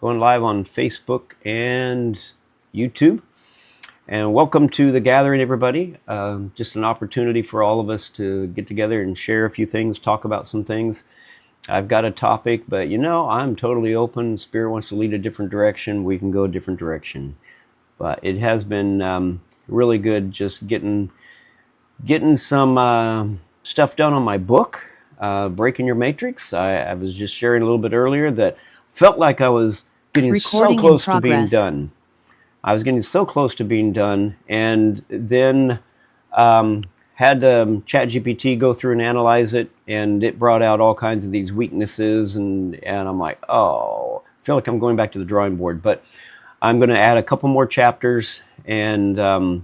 going live on Facebook and YouTube. And welcome to the gathering, everybody. Just an opportunity for all of us to get together and share a few things, talk about some things. I've got a topic, but I'm totally open. Spirit wants to lead a different direction. We can go a different direction. But it has been really good just getting some stuff done on my book, Breaking Your Matrix. I was just sharing a little bit earlier that felt like I was getting so close to being done. I was getting so close to being done, and then had ChatGPT go through and analyze it, and it brought out all kinds of these weaknesses, and I'm like, oh, I feel like I'm going back to the drawing board. But I'm going to add a couple more chapters and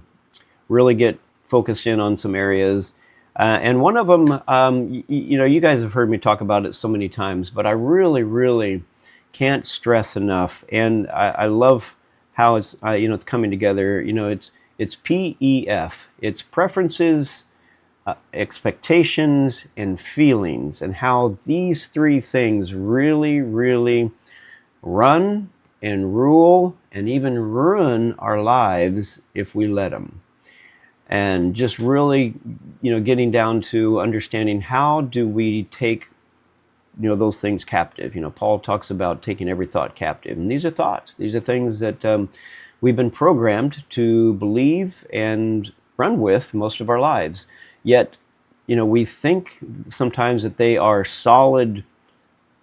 really get focused in on some areas. And one of them, you guys have heard me talk about it so many times, but I really can't stress enough. And I love how it's, it's coming together. It's PEF. It's preferences, expectations, and feelings, and how these three things really run and rule and even ruin our lives if we let them. And just really, getting down to understanding how do we take, those things captive. Paul talks about taking every thought captive. And these are thoughts. These are things that we've been programmed to believe and run with most of our lives. Yet, we think sometimes that they are solid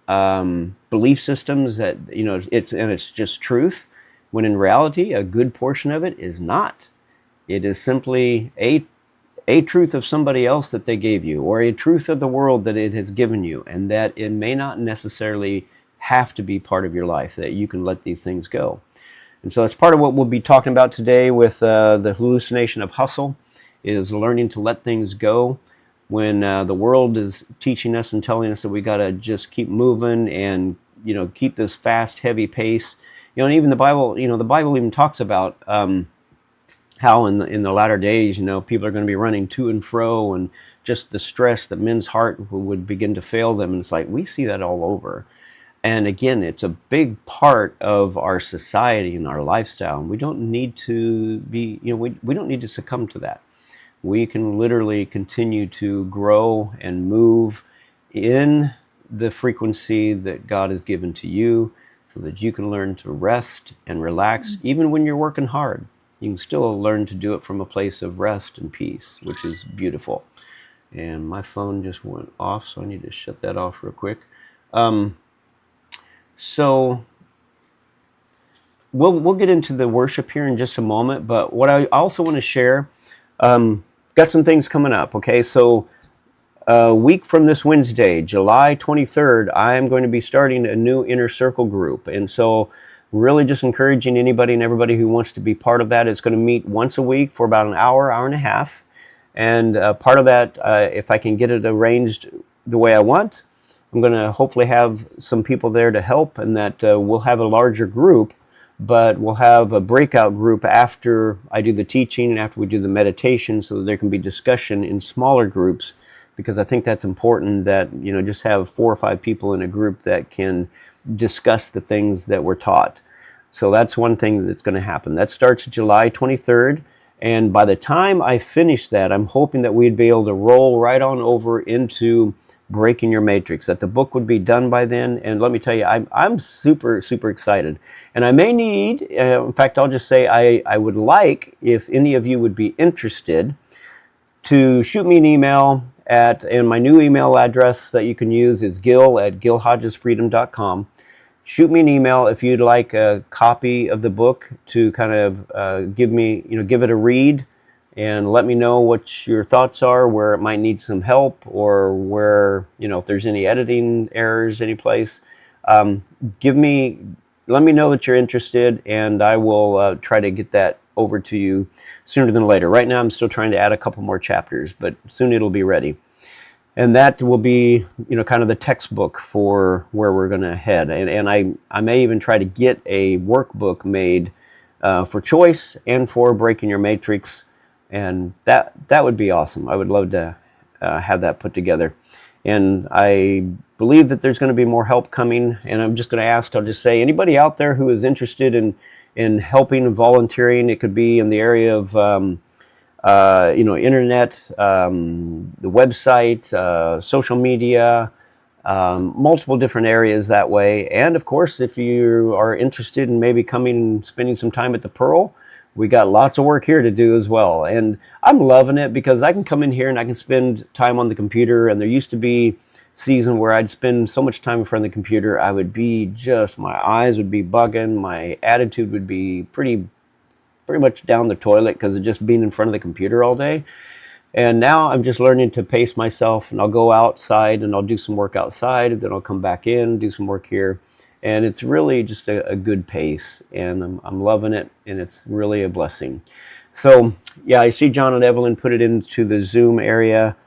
belief systems that, it's just truth, when in reality, a good portion of it is not. It is simply a truth of somebody else that they gave you, or a truth of the world that it has given you, and that it may not necessarily have to be part of your life, that you can let these things go. And so that's part of what we'll be talking about today with the hallucination of hustle, is learning to let things go when the world is teaching us and telling us that we got to just keep moving and, keep this fast, heavy pace. And even the Bible even talks about how in the latter days, people are going to be running to and fro, and just the stress that men's heart would begin to fail them. And it's like, we see that all over. And again, it's a big part of our society and our lifestyle. And we don't need to be, we don't need to succumb to that. We can literally continue to grow and move in the frequency that God has given to you, so that you can learn to rest and relax, even when you're working hard. You can still learn to do it from a place of rest and peace, which is beautiful. And my phone just went off, so I need to shut that off real quick. So we'll get into the worship here in just a moment, but what I also want to share, got some things coming up, okay? So a week from this Wednesday, July 23rd, I'm going to be starting a new Inner Circle group. And so really just encouraging anybody and everybody who wants to be part of that. It's going to meet once a week for about an hour and a half. And part of that, if I can get it arranged the way I want, I'm going to hopefully have some people there to help, and that we'll have a larger group, but we'll have a breakout group after I do the teaching and after we do the meditation, so that there can be discussion in smaller groups, because I think that's important, that, just have 4 or 5 people in a group that can discuss the things that we're taught. So that's one thing that's going to happen. That starts July 23rd. And by the time I finish that, I'm hoping that we'd be able to roll right on over into Breaking Your Matrix, that the book would be done by then. And let me tell you, I'm super excited. And I may need, in fact, I'll just say I would like, if any of you would be interested, to shoot me an email and my new email address that you can use is gil@gilhodgesfreedom.com. Shoot me an email if you'd like a copy of the book to kind of give it a read, and let me know what your thoughts are, where it might need some help, or where, if there's any editing errors any place. Let me know that you're interested, and I will try to get that over to you sooner than later. Right now I'm still trying to add a couple more chapters, but soon it'll be ready. And that will be, kind of the textbook for where we're going to head. And I may even try to get a workbook made for choice and for Breaking Your Matrix. And that would be awesome. I would love to have that put together. And I believe that there's going to be more help coming, and I'm just going to ask, I'll just say, anybody out there who is interested in helping and volunteering, it could be in the area of internet, the website, social media, multiple different areas that way. And of course, if you are interested in maybe coming and spending some time at the Pearl, we got lots of work here to do as well. And I'm loving it because I can come in here and I can spend time on the computer. And there used to be season where I'd spend so much time in front of the computer, I would be just, my eyes would be bugging, my attitude would be pretty much down the toilet because of just being in front of the computer all day. And now I'm just learning to pace myself, and I'll go outside and I'll do some work outside, and then I'll come back in, do some work here. And it's really just a good pace, and I'm loving it, and it's really a blessing. So yeah, I see John and Evelyn put it into the Zoom area.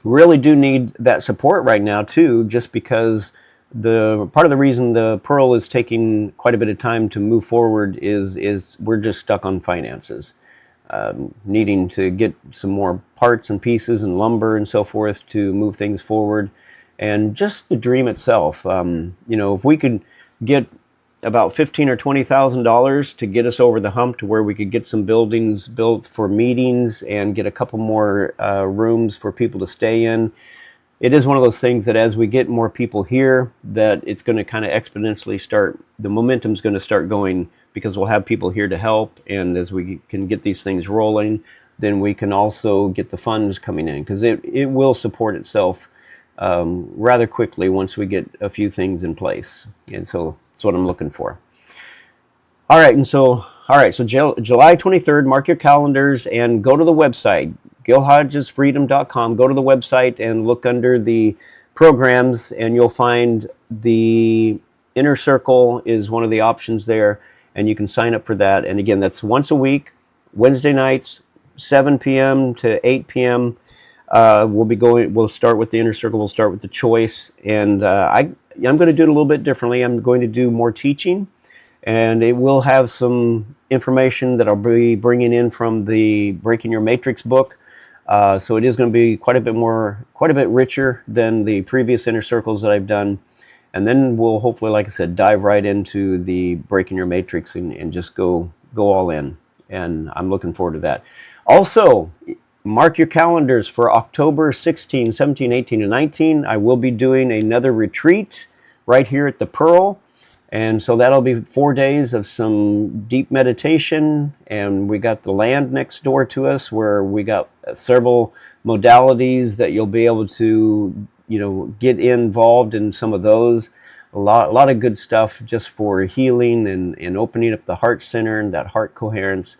Really do need that support right now too, just because part of the reason the Pearl is taking quite a bit of time to move forward is we're just stuck on finances. Needing to get some more parts and pieces and lumber and so forth to move things forward. And just the dream itself, if we could get about $15,000 or $20,000 to get us over the hump to where we could get some buildings built for meetings and get a couple more rooms for people to stay in. It is one of those things that as we get more people here, that it's going to kind of exponentially start, the momentum's going to start going, because we'll have people here to help. And as we can get these things rolling, then we can also get the funds coming in, because it will support itself rather quickly once we get a few things in place. And so that's what I'm looking for. All right, so July 23rd, mark your calendars and go to the website, GilHodgesFreedom.com. Go to the website and look under the programs, and you'll find the Inner Circle is one of the options there, and you can sign up for that. And again, that's once a week, Wednesday nights, 7 p.m. to 8 p.m. We'll start with the Inner Circle. We'll start with the choice, and I'm going to do it a little bit differently. I'm going to do more teaching, and it will have some information that I'll be bringing in from the Breaking Your Matrix book. So it is going to be quite a bit richer than the previous Inner Circles that I've done. And then we'll hopefully, like I said, dive right into the Breaking Your Matrix and just go all in. And I'm looking forward to that. Also, mark your calendars for October 16, 17, 18, and 19. I will be doing another retreat right here at the Pearl. And so that'll be 4 days of some deep meditation. And we got the land next door to us where we got several modalities that you'll be able to, get involved in some of those. A lot of good stuff just for healing and opening up the heart center and that heart coherence.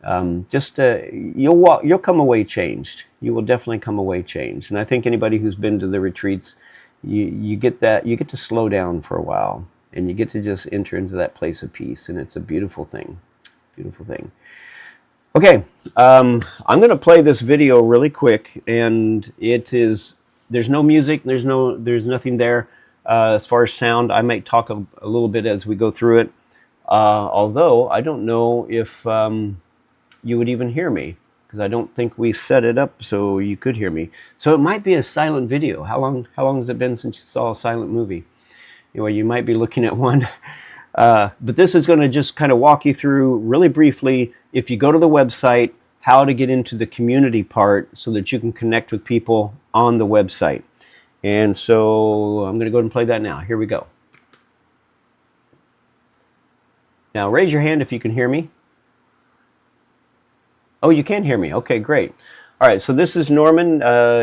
You'll come away changed. You will definitely come away changed. And I think anybody who's been to the retreats, you get to slow down for a while, and you get to just enter into that place of peace, and it's a beautiful thing. Beautiful thing. Okay, I'm going to play this video really quick, and there's no music, there's nothing there as far as sound. I might talk a little bit as we go through it, although I don't know if you would even hear me, because I don't think we set it up so you could hear me. So it might be a silent video. How long has it been since you saw a silent movie? Anyway, you might be looking at one. But this is going to just kind of walk you through really briefly, if you go to the website, how to get into the community part so that you can connect with people on the website. And so I'm going to go ahead and play that now. Here we go. Now raise your hand if you can hear me. Oh, you can hear me. Okay, great. All right, so this is Norman.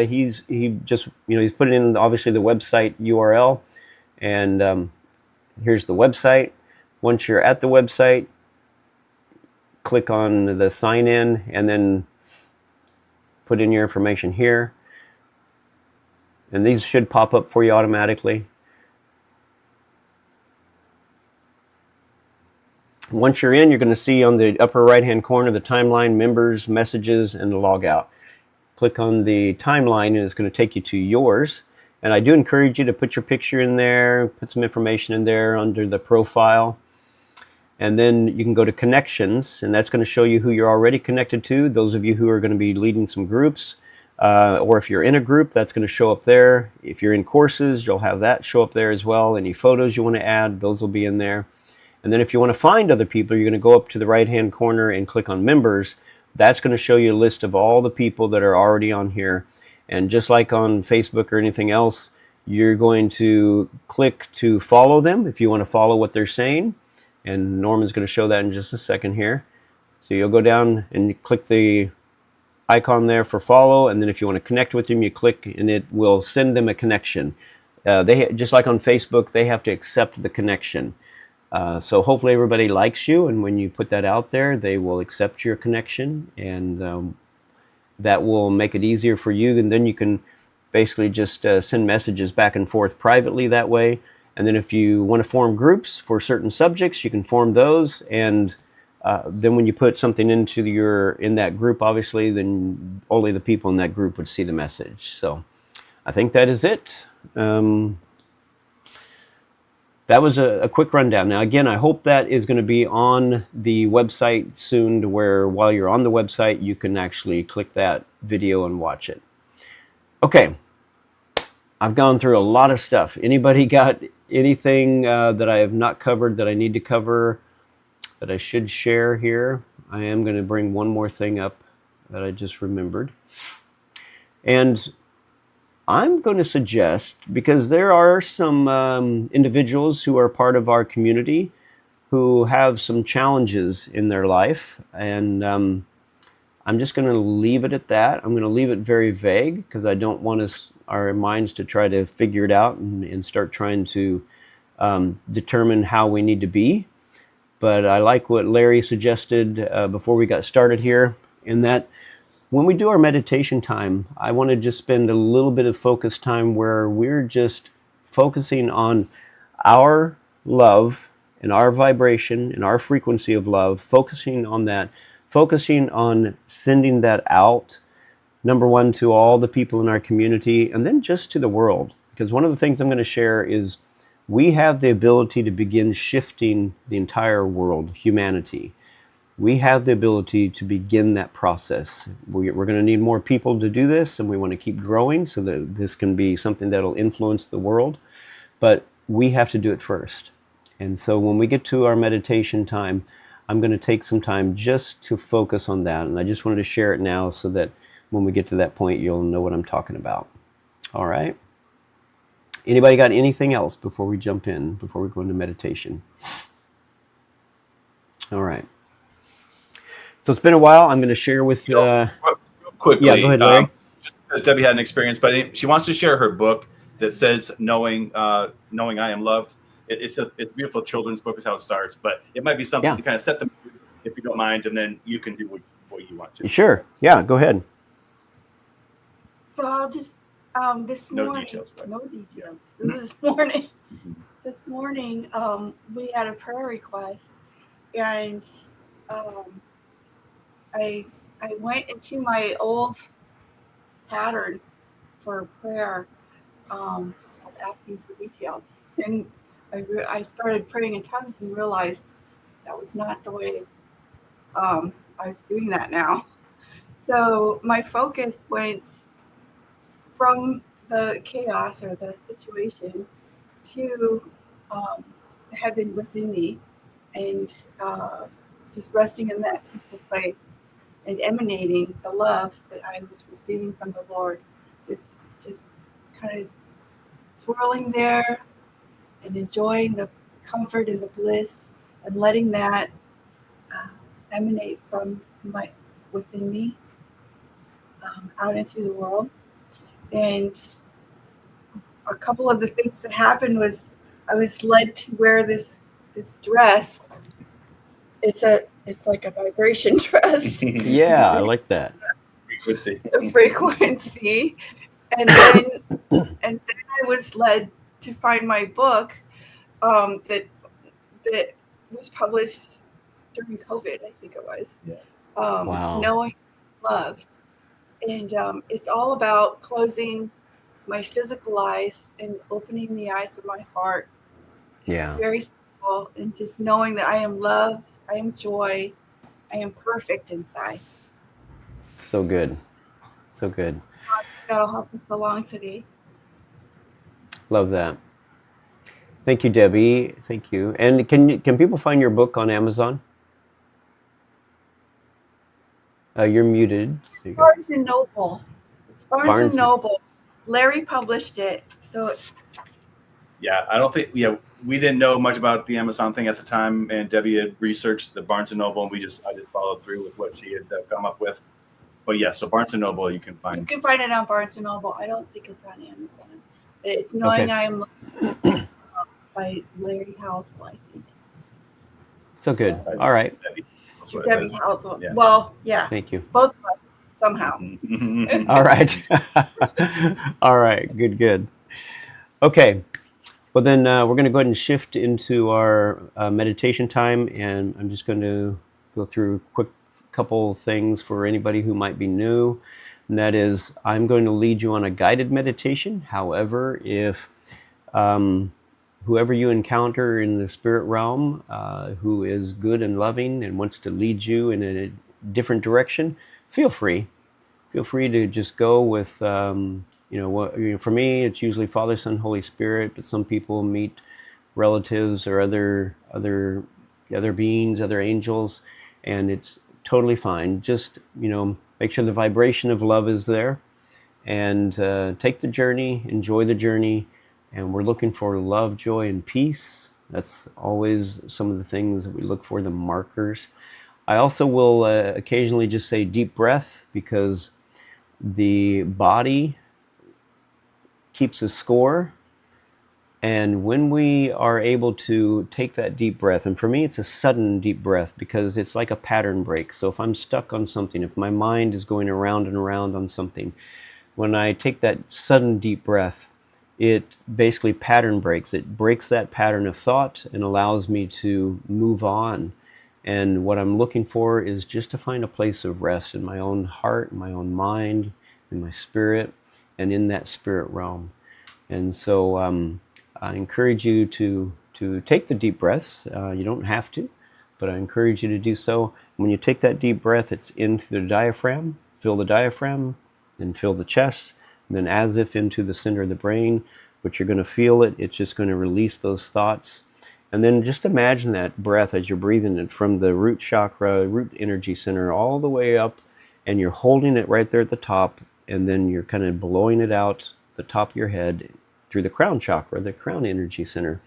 He's put in obviously the website URL. And here's the website. Once you're at the website, click on the sign in and then put in your information here. And these should pop up for you automatically. Once you're in, you're going to see on the upper right hand corner the timeline, members, messages, and the logout. Click on the timeline and it's going to take you to yours. And I do encourage you to put your picture in there, put some information in there under the profile. And then you can go to connections, and that's going to show you who you're already connected to. Those of you who are going to be leading some groups, Or if you're in a group, that's going to show up there. If you're in courses, you'll have that show up there as well. Any photos you want to add, those will be in there. And then if you want to find other people, you're going to go up to the right-hand corner and click on members. That's going to show you a list of all the people that are already on here. And just like on Facebook or anything else, you're going to click to follow them if you want to follow what they're saying. And Norman's going to show that in just a second here. So you'll go down and click the icon there for follow, and then if you want to connect with them, you click and it will send them a connection. They just like on Facebook, they have to accept the connection. So hopefully everybody likes you, and when you put that out there, they will accept your connection, and that will make it easier for you. And then you can basically just send messages back and forth privately that way. And then if you want to form groups for certain subjects, you can form those. And then when you put something into in that group, obviously, then only the people in that group would see the message. So I think that is it. That was a quick rundown. Now, again, I hope that is going to be on the website soon, to where while you're on the website, you can actually click that video and watch it. Okay, I've gone through a lot of stuff. Anybody got anything that I have not covered that I need to cover that I should share here? I am going to bring one more thing up that I just remembered. And I'm going to suggest, because there are some individuals who are part of our community who have some challenges in their life, and I'm just going to leave it at that. I'm going to leave it very vague because I don't want our minds to try to figure it out and start trying to determine how we need to be. But I like what Larry suggested before we got started here, in that when we do our meditation time, I want to just spend a little bit of focus time where we're just focusing on our love and our vibration and our frequency of love, focusing on that, focusing on sending that out, number one, to all the people in our community, and then just to the world. Because one of the things I'm going to share is we have the ability to begin shifting the entire world, humanity. We have the ability to begin that process. We're going to need more people to do this, and we want to keep growing so that this can be something that will influence the world. But we have to do it first. And so when we get to our meditation time, I'm going to take some time just to focus on that. And I just wanted to share it now so that when we get to that point, you'll know what I'm talking about. All right. Anybody got anything else before we jump in, before we go into meditation? All right. So it's been a while. I'm going to share with quickly. Yeah, go ahead, Larry. Just because Debbie had an experience, but she wants to share her book that says "Knowing I Am Loved." It's a beautiful children's book, is how it starts. But it might be something to kind of set them, if you don't mind, and then you can do what you want to. Sure. Yeah, go ahead. So I'll just this No morning. details, right? No details. This morning, we had a prayer request, and I went into my old pattern for prayer, of asking for details, and I started praying in tongues and realized that was not the way I was doing that now. So my focus went from the chaos or the situation to heaven within me, and just resting in that peaceful place and emanating the love that I was receiving from the Lord, just kind of swirling there and enjoying the comfort and the bliss, and letting that emanate from within me out into the world. And a couple of the things that happened was I was led to wear this dress. It's like a vibration dress. Yeah, I like that. Frequency. And then I was led to find my book that was published during COVID, I think it was. Yeah. Wow. Knowing Love. And it's all about closing my physical eyes and opening the eyes of my heart. Yeah. It's very simple, and just knowing that I am love, I am joy, I am perfect inside. So good. So good. That'll help us along today. Love that. Thank you, Debbie. Thank you. And can people find your book on Amazon? You're muted. There you go. Barnes and Noble. It's Barnes and Barnes. Noble. Larry published it, so Yeah, I don't think we didn't know much about the Amazon thing at the time, and Debbie had researched the Barnes and Noble, and I just followed through with what she had come up with. But yeah, so Barnes and Noble you can find. You can find it on Barnes and Noble. I don't think it's on Amazon. It's Knowing I Am Loved by Larry Housel, I think. So good. All right. Debbie Housel. Yeah. Well, yeah. Thank you. Both of us, somehow. All right. All right. Good. Okay. Well, then we're going to go ahead and shift into our meditation time, and I'm just going to go through a quick couple things for anybody who might be new, and that is I'm going to lead you on a guided meditation. However, if whoever you encounter in the spirit realm who is good and loving and wants to lead you in a different direction, feel free to just go with for me it's usually Father, Son, Holy Spirit, but some people meet relatives or other beings, other angels, and it's totally fine. Just make sure the vibration of love is there, and take the journey, enjoy the journey. And we're looking for love, joy, and peace. That's always some of the things that we look for, the markers. I also will occasionally just say deep breath, because the body keeps a score. And when we are able to take that deep breath, and for me it's a sudden deep breath because it's like a pattern break. So if I'm stuck on something, if my mind is going around and around on something, when I take that sudden deep breath, it basically pattern breaks. It breaks that pattern of thought and allows me to move on. And what I'm looking for is just to find a place of rest in my own heart, my own mind, in my spirit, and in that spirit realm. And so I encourage you to take the deep breaths. You don't have to, but I encourage you to do so. When you take that deep breath, it's into the diaphragm. Fill the diaphragm, then fill the chest, and then as if into the center of the brain, but you're going to feel it. It's just going to release those thoughts. And then just imagine that breath as you're breathing it from the root chakra, root energy center, all the way up, and you're holding it right there at the top, and then you're kind of blowing it out the top of your head through the crown chakra, the crown energy center.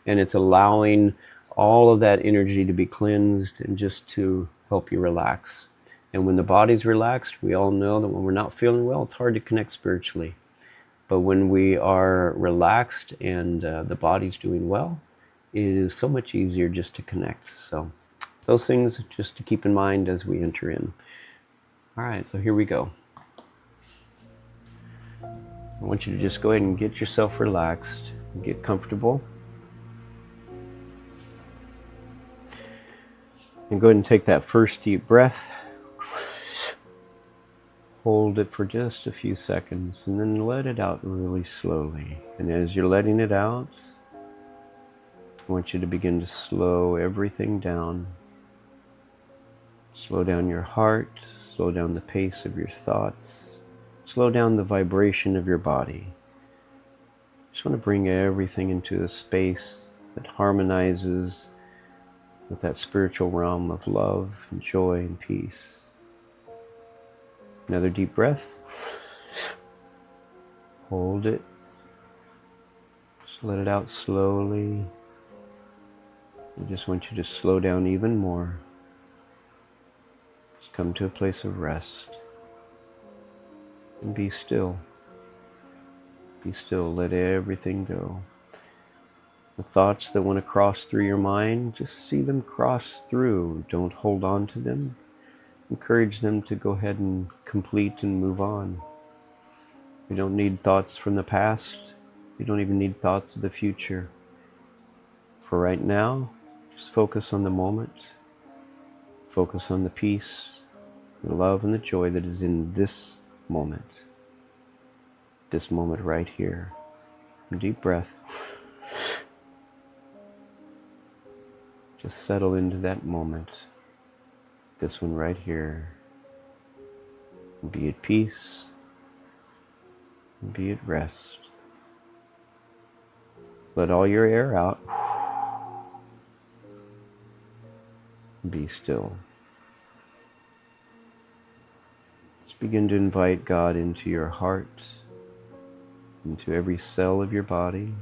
And it's allowing all of that energy to be cleansed and just to help you relax. And when the body's relaxed, we all know that when we're not feeling well, it's hard to connect spiritually. But when we are relaxed and the body's doing well, it is so much easier just to connect. So those things just to keep in mind as we enter in. All right, so here we go. I want you to just go ahead and get yourself relaxed, get comfortable. And go ahead and take that first deep breath. Hold it for just a few seconds and then let it out really slowly. And as you're letting it out, I want you to begin to slow everything down. Slow down your heart, slow down the pace of your thoughts, slow down the vibration of your body. Just want to bring everything into a space that harmonizes with that spiritual realm of love and joy and peace. Another deep breath. Hold it. Just let it out slowly. I just want you to slow down even more. Just come to a place of rest. And be still. Be still. Let everything go. The thoughts that want to cross through your mind, just see them cross through. Don't hold on to them. Encourage them to go ahead and complete and move on. You don't need thoughts from the past. You don't even need thoughts of the future. For right now, just focus on the moment. Focus on the peace, the love, and the joy that is in this moment. This moment right here. Deep breath. Just settle into that moment. This one right here. Be at peace. and be at rest. Let all your air out. Be still. Let's begin to invite God into your heart, into every cell of your body,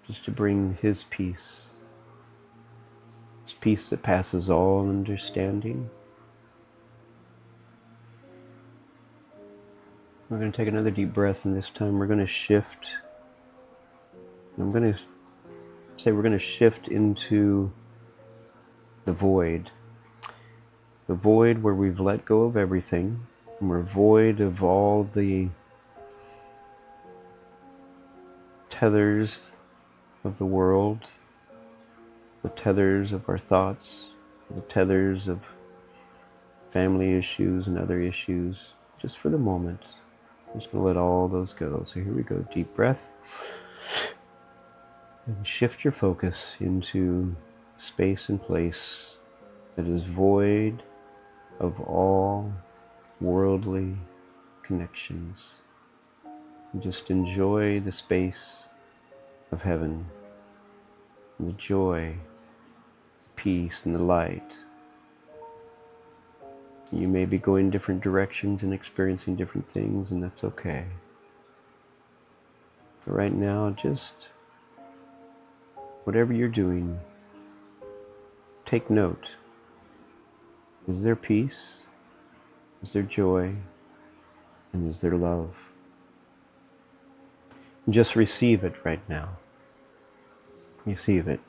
just to bring His peace that passes all understanding. We're going to take another deep breath, and this time we're going to shift. I'm going to say we're going to shift into the void where we've let go of everything, and we're void of all the tethers of the world, the tethers of our thoughts, the tethers of family issues and other issues, just for the moment. I'm just going to let all those go. So here we go, deep breath. And shift your focus into space and place that is void of all worldly connections. And just enjoy the space of heaven, and the joy, the peace, and the light. You may be going different directions and experiencing different things, and that's okay. But right now, just whatever you're doing, take note. Is there peace? Is there joy? And is there love? Just receive it right now. Receive it.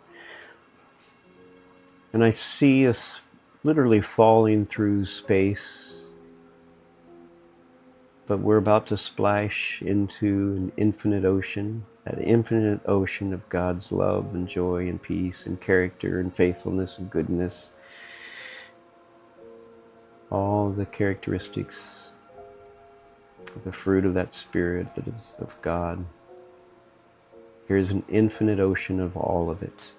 And I see us literally falling through space, but we're about to splash into an infinite ocean, that infinite ocean of God's love and joy and peace and character and faithfulness and goodness. All the characteristics of the fruit of that Spirit that is of God. Here is an infinite ocean of all of it.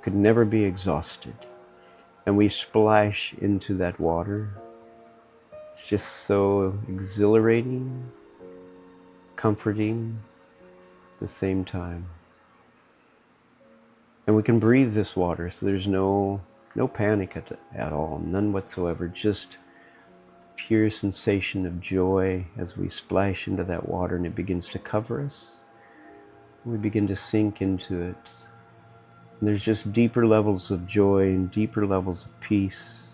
Could never be exhausted. And we splash into that water. It's just so exhilarating, comforting at the same time. And we can breathe this water, so there's no panic at all, none whatsoever, just pure sensation of joy as we splash into that water and it begins to cover us. We begin to sink into it. And there's just deeper levels of joy and deeper levels of peace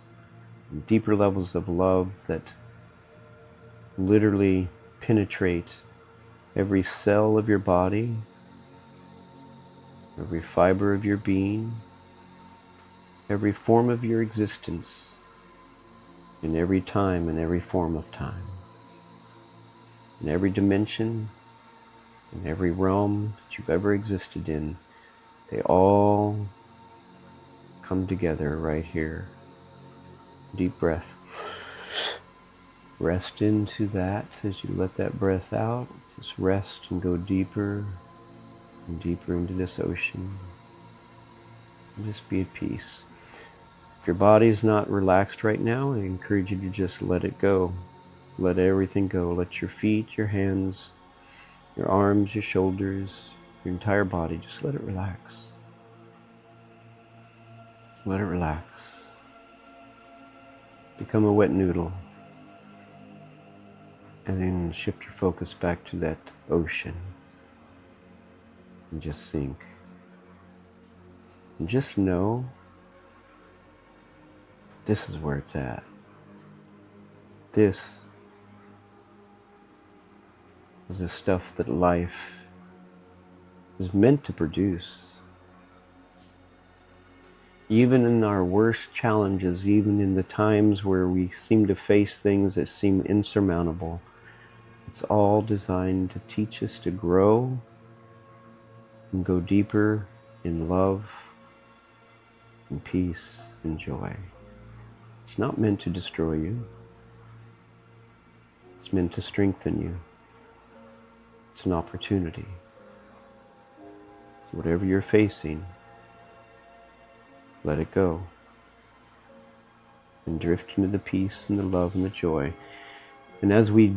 and deeper levels of love that literally penetrate every cell of your body, every fiber of your being, every form of your existence, in every time and every form of time, in every dimension, in every realm that you've ever existed in. They all come together right here. Deep breath. Rest into that as you let that breath out. Just rest and go deeper and deeper into this ocean. And just be at peace. If your body is not relaxed right now, I encourage you to just let it go. Let everything go. Let your feet, your hands, your arms, your shoulders, your entire body, just let it relax. Let it relax. Become a wet noodle. And then shift your focus back to that ocean. And just sink. And just know this is where it's at. This is the stuff that life is meant to produce. Even in our worst challenges, even in the times where we seem to face things that seem insurmountable, it's all designed to teach us to grow and go deeper in love and peace and joy. It's not meant to destroy you. It's meant to strengthen you. It's an opportunity. So whatever you're facing, let it go. And drift into the peace and the love and the joy. And as we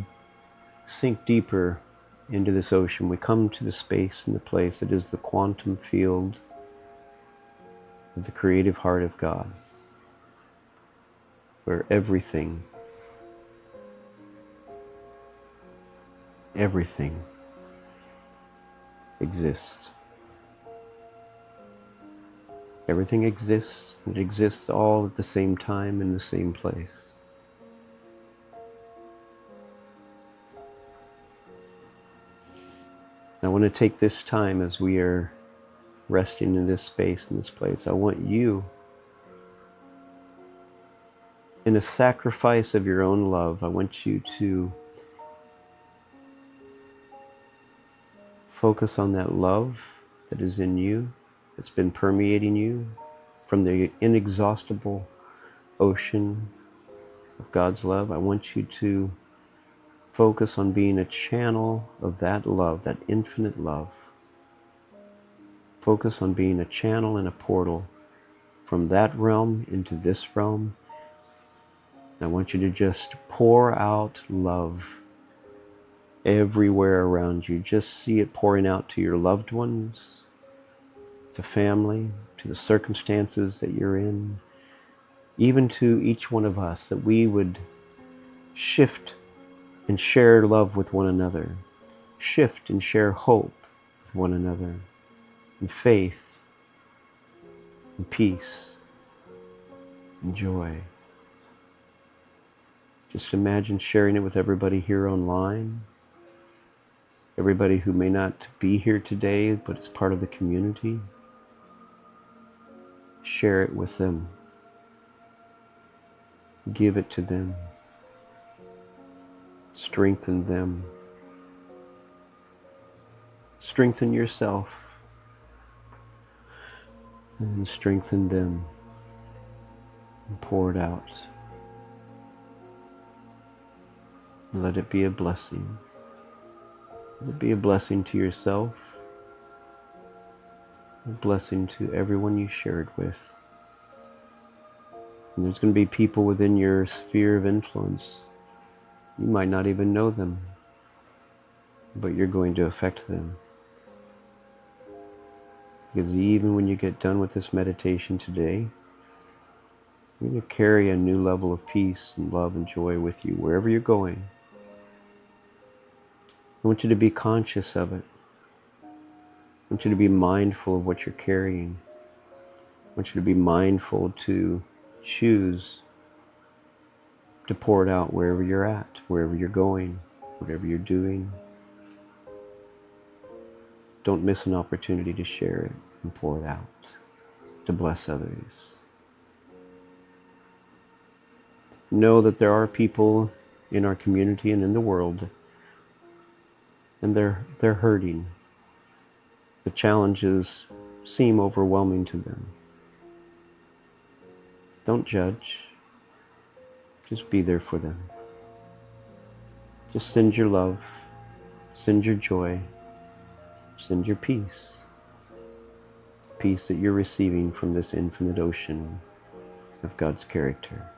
sink deeper into this ocean, we come to the space and the place that is the quantum field of the creative heart of God, where everything exists. Everything exists, and it exists all at the same time in the same place. I want to take this time as we are resting in this space, in this place. I want you, in a sacrifice of your own love, I want you to focus on that love that is in you, that's been permeating you from the inexhaustible ocean of God's love. I want you to focus on being a channel of that love, that infinite love. Focus on being a channel and a portal from that realm into this realm. I want you to just pour out love everywhere around you. Just see it pouring out to your loved ones, to family, to the circumstances that you're in, even to each one of us, that we would shift and share love with one another, shift and share hope with one another, and faith, and peace, and joy. Just imagine sharing it with everybody here online, everybody who may not be here today but is part of the community. Share it with them. Give it to them. Strengthen them. Strengthen yourself. And then strengthen them. And pour it out. Let it be a blessing. Let it be a blessing to yourself. A blessing to everyone you shared with. And there's going to be people within your sphere of influence. You might not even know them, but you're going to affect them. Because even when you get done with this meditation today, you're going to carry a new level of peace and love and joy with you wherever you're going. I want you to be conscious of it. I want you to be mindful of what you're carrying. I want you to be mindful to choose to pour it out wherever you're at, wherever you're going, whatever you're doing. Don't miss an opportunity to share it and pour it out, to bless others. Know that there are people in our community and in the world, and they're hurting. The challenges seem overwhelming to them. Don't judge. Just be there for them. Just send your love, send your joy, send your peace. Peace that you're receiving from this infinite ocean of God's character.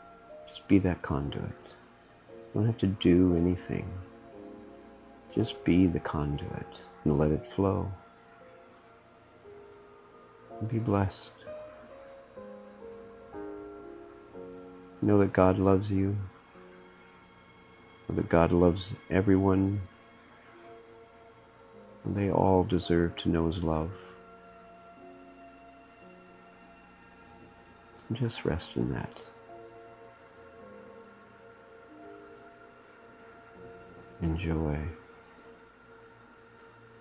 Just be that conduit. You don't have to do anything. Just be the conduit and let it flow. And be blessed. Know that God loves you. Know that God loves everyone. And they all deserve to know His love. And just rest in that. Enjoy.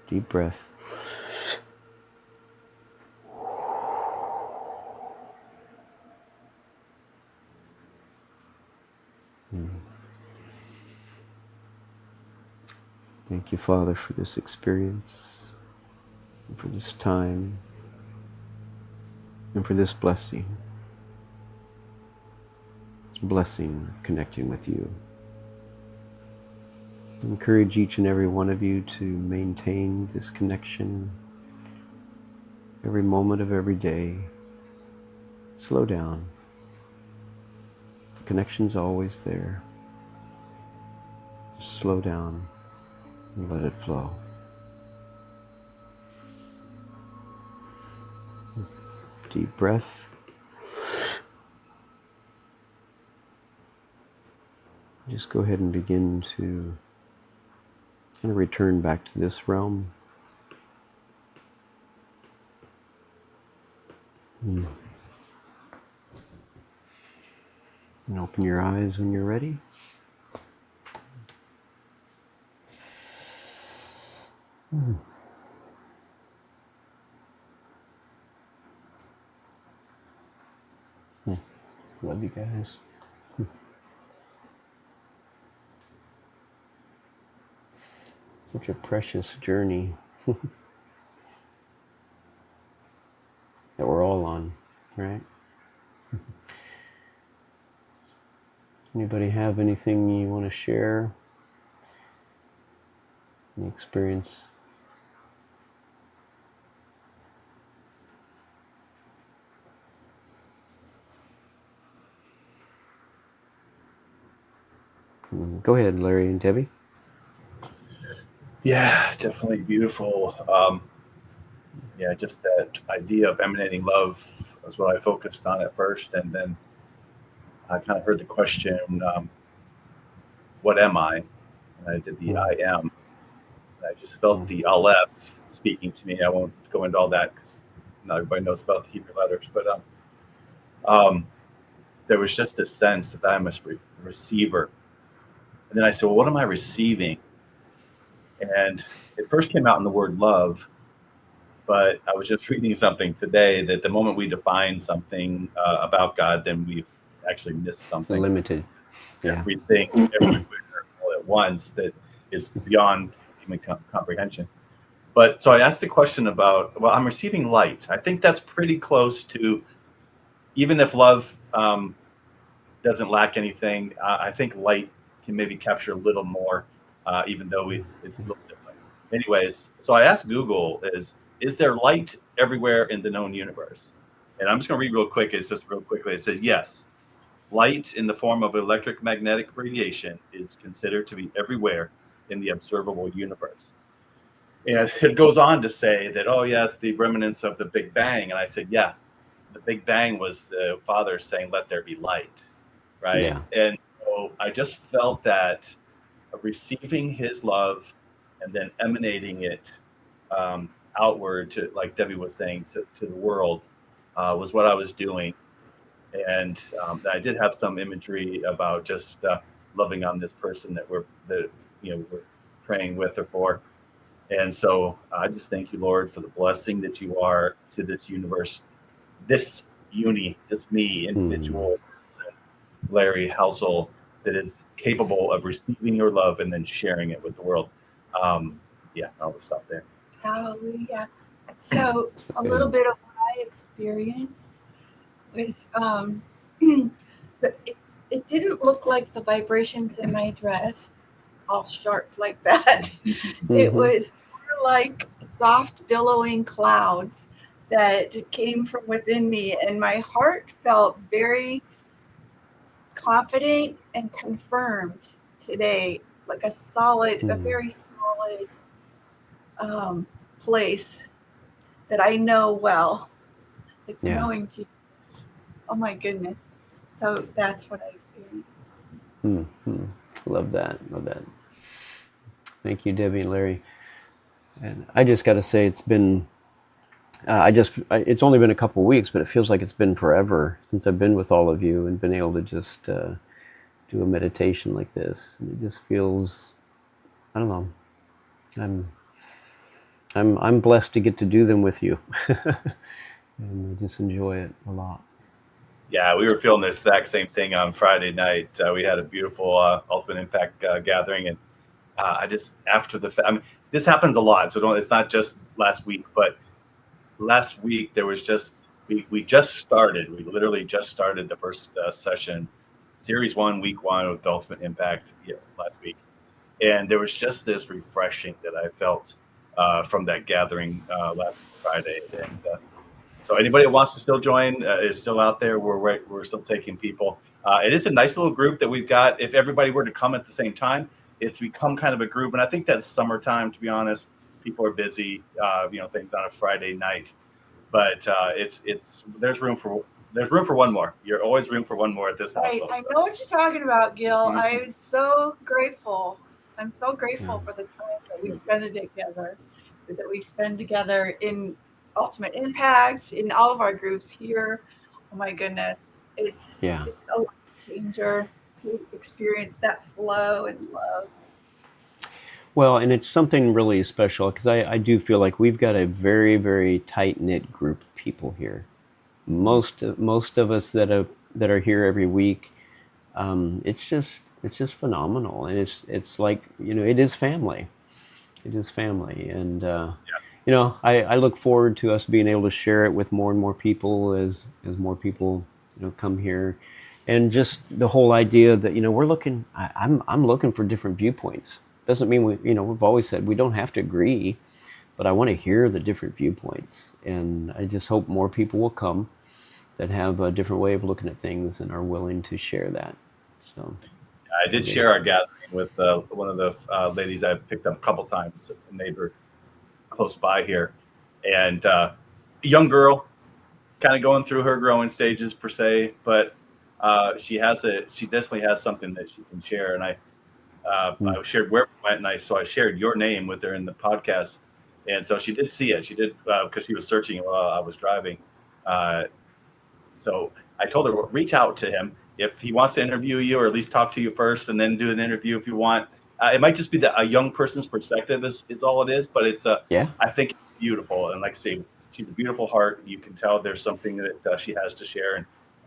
Deep breath. Thank you, Father, for this experience, and for this time, and for this blessing. This blessing of connecting with you. I encourage each and every one of you to maintain this connection every moment of every day. Slow down. The connection's always there. Just slow down. Let it flow. Deep breath. Just go ahead and begin to kind of return back to this realm. And open your eyes when you're ready. Love you guys. Such a precious journey that we're all on, right? Anybody have anything you want to share? Any experience? Go ahead, Larry and Debbie. Yeah, definitely beautiful. Yeah, just that idea of emanating love was what I focused on at first, and then I kind of heard the question, "What am I?" And I did the "I am." And I just felt the Aleph speaking to me. I won't go into all that because not everybody knows about the Hebrew letters, but there was just a sense that I'm a receiver. And then I said, "Well, what am I receiving?" And it first came out in the word love. But I was just reading something today that the moment we define something about God, then we've actually missed something. Limited. Yeah. Everything, everywhere, all at once that is beyond human comprehension. But so I asked the question about, well, I'm receiving light. I think that's pretty close to, even if love doesn't lack anything, I think light can maybe capture a little more, even though it's a little different. Anyways, so I asked Google, is there light everywhere in the known universe? And I'm just going to read real quick. It's just real quickly. It says, yes, light in the form of electromagnetic radiation is considered to be everywhere in the observable universe. And it goes on to say that, oh, yeah, it's the remnants of the Big Bang. And I said, yeah, the Big Bang was the Father saying, let there be light, right? Yeah. And so I just felt that receiving his love and then emanating it outward to, like Debbie was saying, to the world was what I was doing. And I did have some imagery about just loving on this person that we're praying with or for. And so I just thank you, Lord, for the blessing that you are to this universe, this me, individual, Larry household that is capable of receiving your love and then sharing it with the world. Yeah, I'll just stop there. Hallelujah. So a little bit of what I experienced was it didn't look like the vibrations in my dress all sharp like that. It was more like soft billowing clouds that came from within me, and my heart felt very confident and confirmed today, like a very solid place that I know well. It's knowing Jesus. Oh my goodness. So that's what I experienced. Love that. Love that. Thank you, Debbie and Larry. And I just got to say, it's been, it's only been a couple of weeks, but it feels like it's been forever since I've been with all of you and been able to just do a meditation like this. And it just feels, I don't know, I'm blessed to get to do them with you. And I just enjoy it a lot. Yeah, we were feeling the exact same thing on Friday night. We had a beautiful Ultimate Impact gathering, and I just, after the fact, I mean, this happens a lot, so it's not just last week, but last week there was just, we just started, we literally just started the first session, Series 1, Week 1 with the Ultimate Impact last week. And there was just this refreshing that I felt from that gathering last Friday. And so anybody that wants to still join is still out there. We're still taking people. It is a nice little group that we've got. If everybody were to come at the same time, it's become kind of a group. And I think that's summertime, to be honest. People are busy, things on a Friday night, but there's room for one more. You're always room for one more at this household. I know what you're talking about, Gil. I'm so grateful. I'm so grateful for the time that we spend together, in Ultimate Impact, in all of our groups here. Oh my goodness, it's a life changer to experience that flow and love. Well, and it's something really special because I do feel like we've got a very, very tight knit group of people here. Most of us that are here every week, it's just phenomenal, and it's like, it is family. It is family, and I look forward to us being able to share it with more and more people as more people come here, and just the whole idea that we're looking. I'm looking for different viewpoints. Doesn't mean we've always said we don't have to agree, but I want to hear the different viewpoints, and I just hope more people will come that have a different way of looking at things and are willing to share that. So I did share our gathering with one of the ladies I picked up a couple times, a neighbor close by here, and a young girl, kind of going through her growing stages per se, but she definitely has something that she can share. And I shared where we went, and I shared your name with her in the podcast, and so she did see it. She did, because she was searching while I was driving. So I told her, reach out to him if he wants to interview you, or at least talk to you first, and then do an interview if you want. It might just be a young person's perspective is all it is, but it's I think it's beautiful. And like I say, she's a beautiful heart. You can tell there's something that she has to share.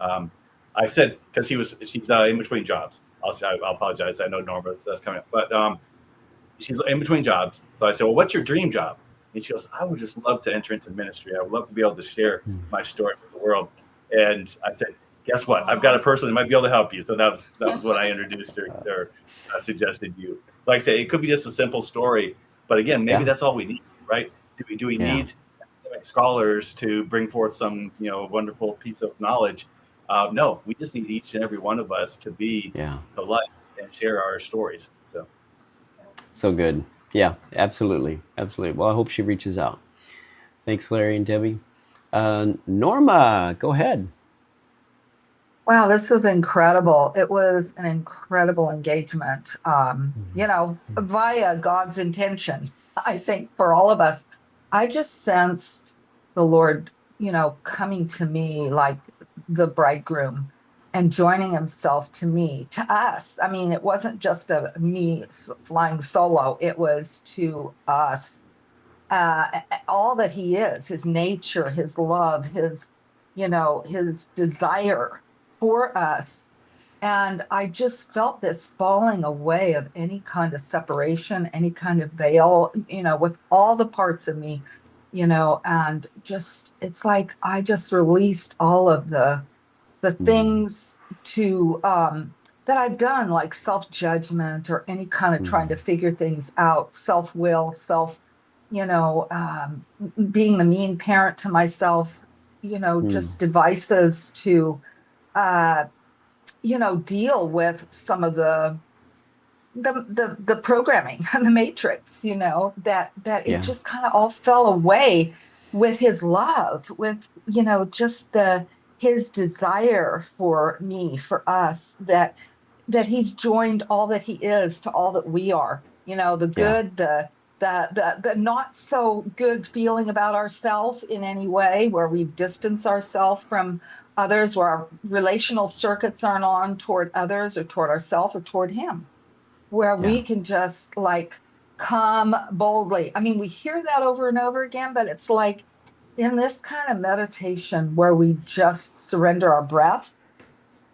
And I said, because she's in between jobs. I'll apologize. I know Norma, that's coming up, but she's in between jobs. So I said, well, what's your dream job? And she goes, I would just love to enter into ministry. I would love to be able to share my story with the world. And I said, guess what? I've got a person that might be able to help you. So that was what I introduced her, or suggested you. So like I say, it could be just a simple story, but again, maybe that's all we need, right? Do we need scholars to bring forth some wonderful piece of knowledge? No, we just need each and every one of us to be the light and share our stories. So good. Yeah, absolutely. Well, I hope she reaches out. Thanks, Larry and Debbie. Norma, go ahead. Wow, this was incredible. It was an incredible engagement, via God's intention, I think, for all of us. I just sensed the Lord, coming to me like the bridegroom and joining himself to me, to us. I mean, it wasn't just me flying solo, it was to us. All that he is, his nature, his love, his desire for us. And I just felt this falling away of any kind of separation, any kind of veil, with all the parts of me, and just, it's like I just released all of the things that I've done, like self-judgment or any kind of trying to figure things out, self-will, being the mean parent to myself, just devices to, deal with some of the programming and the matrix, that it just kind of all fell away with his love, with, just his desire for me, for us, that he's joined all that he is to all that we are, the good, the not so good feeling about ourselves in any way, where we've distanced ourselves from others, where our relational circuits aren't on toward others or toward ourselves or toward him, where we can just come boldly. I mean, we hear that over and over again, but it's like in this kind of meditation where we just surrender our breath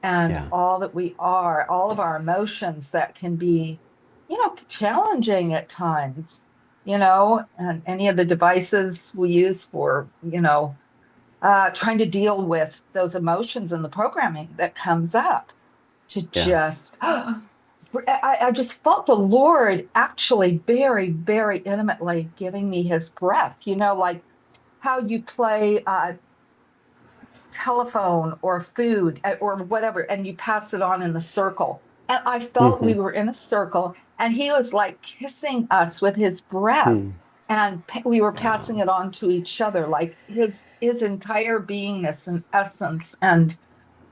and all that we are, all of our emotions that can be, challenging at times, and any of the devices we use for, trying to deal with those emotions and the programming that comes up, to just, I just felt the Lord actually very, very intimately giving me his breath, like how you play telephone or food or whatever, and you pass it on in the circle. And I felt we were in a circle, and he was like kissing us with his breath, and we were passing it on to each other, like his entire beingness and essence, and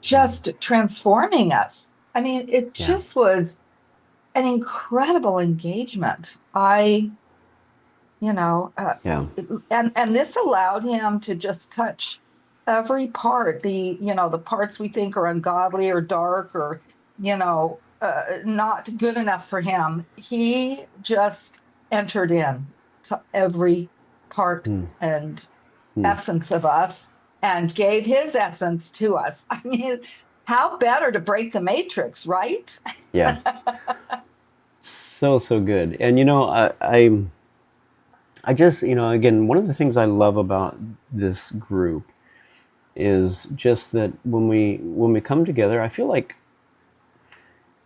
just transforming us. I mean, it just was an incredible engagement. And this allowed him to just touch every part, the parts we think are ungodly or dark or, not good enough for him. He just entered in to every part and essence of us and gave his essence to us. I mean, how better to break the matrix, right? Yeah. So good. And I just, again, one of the things I love about this group is just that when we come together, I feel like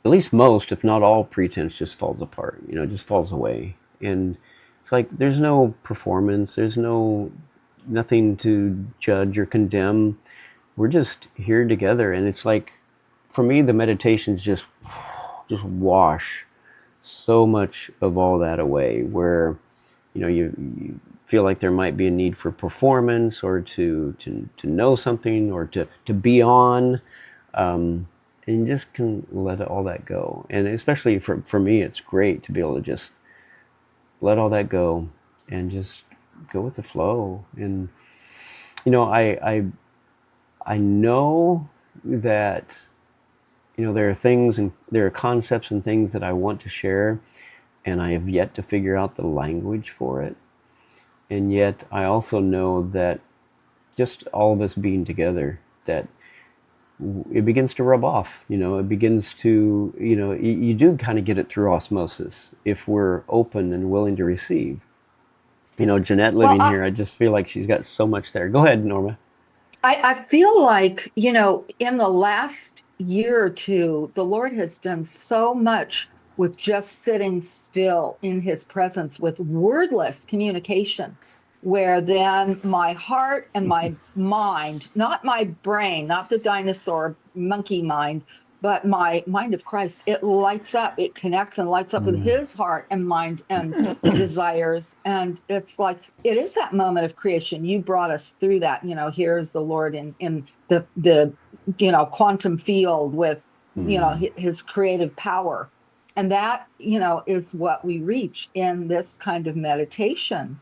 at least most, if not all, pretense just falls apart. It just falls away, and it's like there's no performance, there's nothing to judge or condemn. We're just here together, and it's like, for me, the meditations just wash so much of all that away, where you feel like there might be a need for performance or to know something or to be on, and you just can let all that go. And especially for me, it's great to be able to just let all that go and just go with the flow. And I know that there are things and there are concepts and things that I want to share, and I have yet to figure out the language for it. And yet I also know that just all of us being together, that it begins to rub off. It begins to, you do kind of get it through osmosis if we're open and willing to receive. Jeanette living here, I just feel like she's got so much there. Go ahead, Norma. I feel like, in the last year or two, the Lord has done so much with just sitting still in his presence with wordless communication, where then my heart and my mind, not my brain, not the dinosaur monkey mind, but my mind of Christ, it lights up, it connects and lights up with his heart and mind and desires. And it's like, it is that moment of creation. You brought us through that. Here's the Lord in the quantum field with, his creative power. And that, is what we reach in this kind of meditation,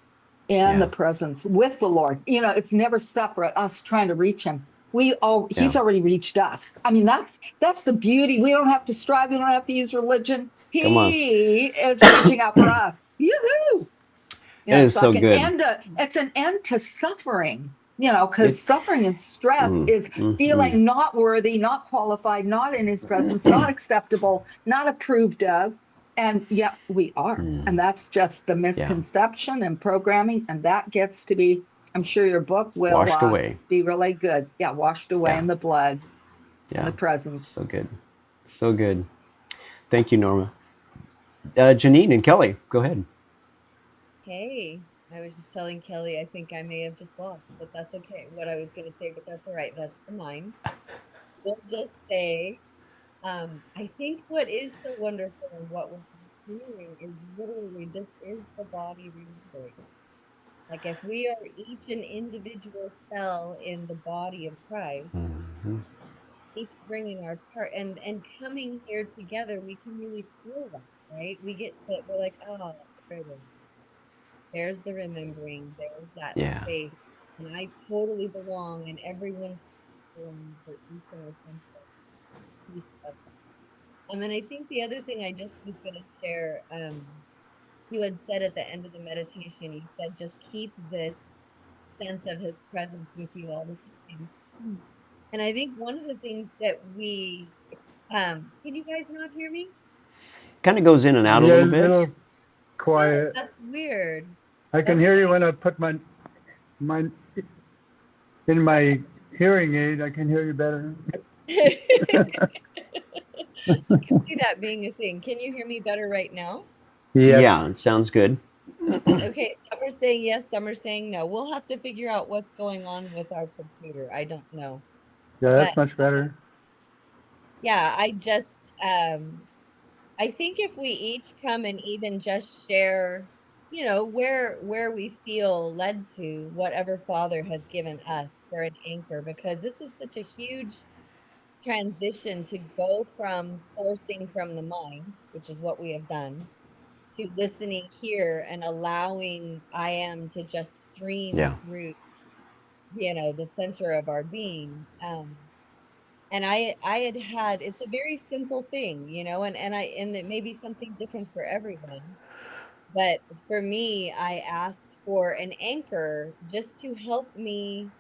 in the presence with the Lord. It's never separate, us trying to reach him. He's already reached us. I mean, that's the beauty. We don't have to strive. We don't have to use religion. He is reaching out for us. Yoo-hoo! It is so good. It's an end to suffering, because suffering and stress is feeling not worthy, not qualified, not in his presence, not acceptable, not approved of. And yet we are. And that's just the misconception and programming. And that gets to be, I'm sure your book will washed away. Be really good. Yeah, washed away in the blood, in the presence. So good. So good. Thank you, Norma. Janine and Kelly, go ahead. Hey, I was just telling Kelly, I think I may have just lost, but that's okay. What I was going to say, but that's all right. That's the mind. We'll just say, I think what is so wonderful and what we're doing is literally, this is the body remembering. Like, if we are each an individual cell in the body of Christ, each bringing our part and coming here together, we can really feel that, right? We're like, oh, there's the remembering, there's that space, and I totally belong, and everyone belongs for each and every piece of that. And then I think the other thing I just was going to share, you had said at the end of the meditation, you said just keep this sense of his presence with you all the time. And I think one of the things that we, can you guys not hear me? Kind of goes in and out a little bit. A little quiet. That's weird. I can hear you when I put my in my hearing aid. I can hear you better. I can see that being a thing. Can you hear me better right now? Yeah, it sounds good. Okay, some are saying yes, some are saying no. We'll have to figure out what's going on with our computer. I don't know. Yeah, that's much better. Yeah, I just I think if we each come and even just share, where we feel led to, whatever Father has given us for an anchor, because this is such a huge transition to go from sourcing from the mind, which is what we have done, to listening here and allowing I am to just stream Yeah. through, the center of our being. And I had it's a very simple thing, and it may be something different for everyone. But for me, I asked for an anchor just to help me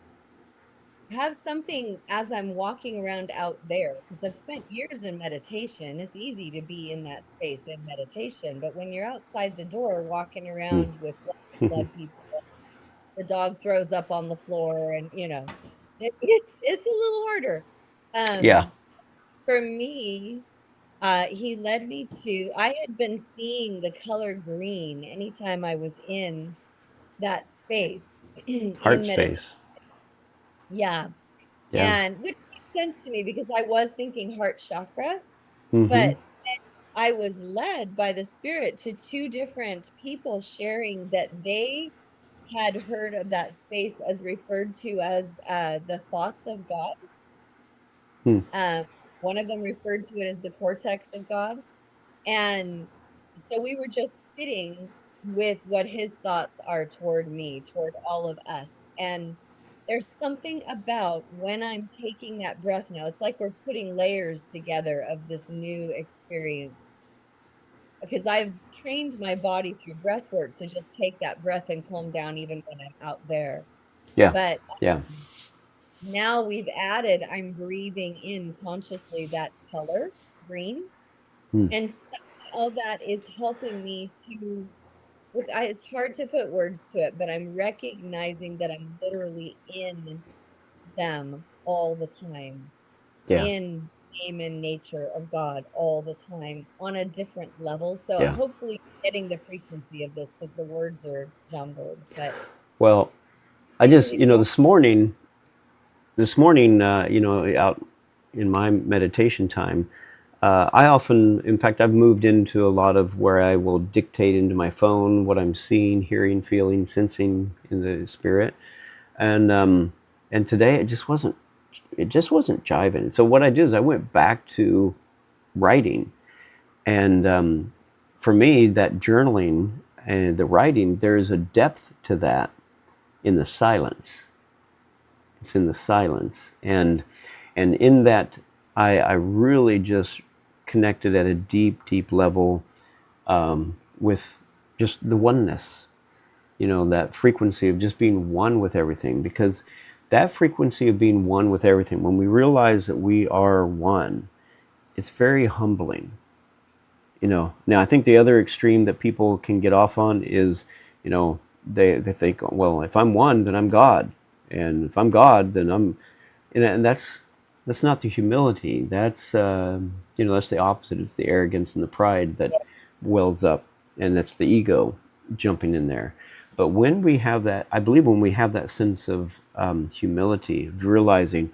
have something as I'm walking around out there, because I've spent years in meditation. It's easy to be in that space in meditation, but when you're outside the door walking Mm. around with blood people, the dog throws up on the floor, and it's a little harder. Yeah. Um, for me, he led me to, I had been seeing the color green anytime I was in that space Heart in meditation. space. Yeah. Yeah. And which makes sense to me because I was thinking heart chakra, Mm-hmm. but I was led by the spirit to two different people sharing that they had heard of that space as referred to as the thoughts of God. Hmm. One of them referred to it as the cortex of God. And so we were just sitting with what his thoughts are toward me, toward all of us. And there's something about when I'm taking that breath now, it's like we're putting layers together of this new experience. Because I've trained my body through breath work to just take that breath and calm down even when I'm out there. Yeah. But Yeah. now we've added, I'm breathing in consciously that color, green. Hmm. And somehow that is helping me to, it's hard to put words to it, but I'm recognizing that I'm literally in them all the time, Yeah. in name and nature of God all the time on a different level. So Yeah. hopefully getting the frequency of this because the words are jumbled, but Well, I I just, really feel this morning, out in my meditation time, I often, in fact, I've moved into a lot of where I will dictate into my phone what I'm seeing, hearing, feeling, sensing in the spirit, and today it just wasn't jiving. So what I did is I went back to writing, and for me, that journaling and the writing, there's a depth to that in the silence. It's in the silence, and in that, I really just connected at a deep, deep level with just the oneness. That frequency of just being one with everything. Because that frequency of being one with everything, when we realize that we are one, it's very humbling. Now I think the other extreme that people can get off on is, they think, well, if I'm one, then I'm God, and if I'm God, then I'm, and that's not the humility. That's the opposite. It's the arrogance and the pride that wells up, and that's the ego jumping in there. But when we have that, I believe when we have that sense of humility, of realizing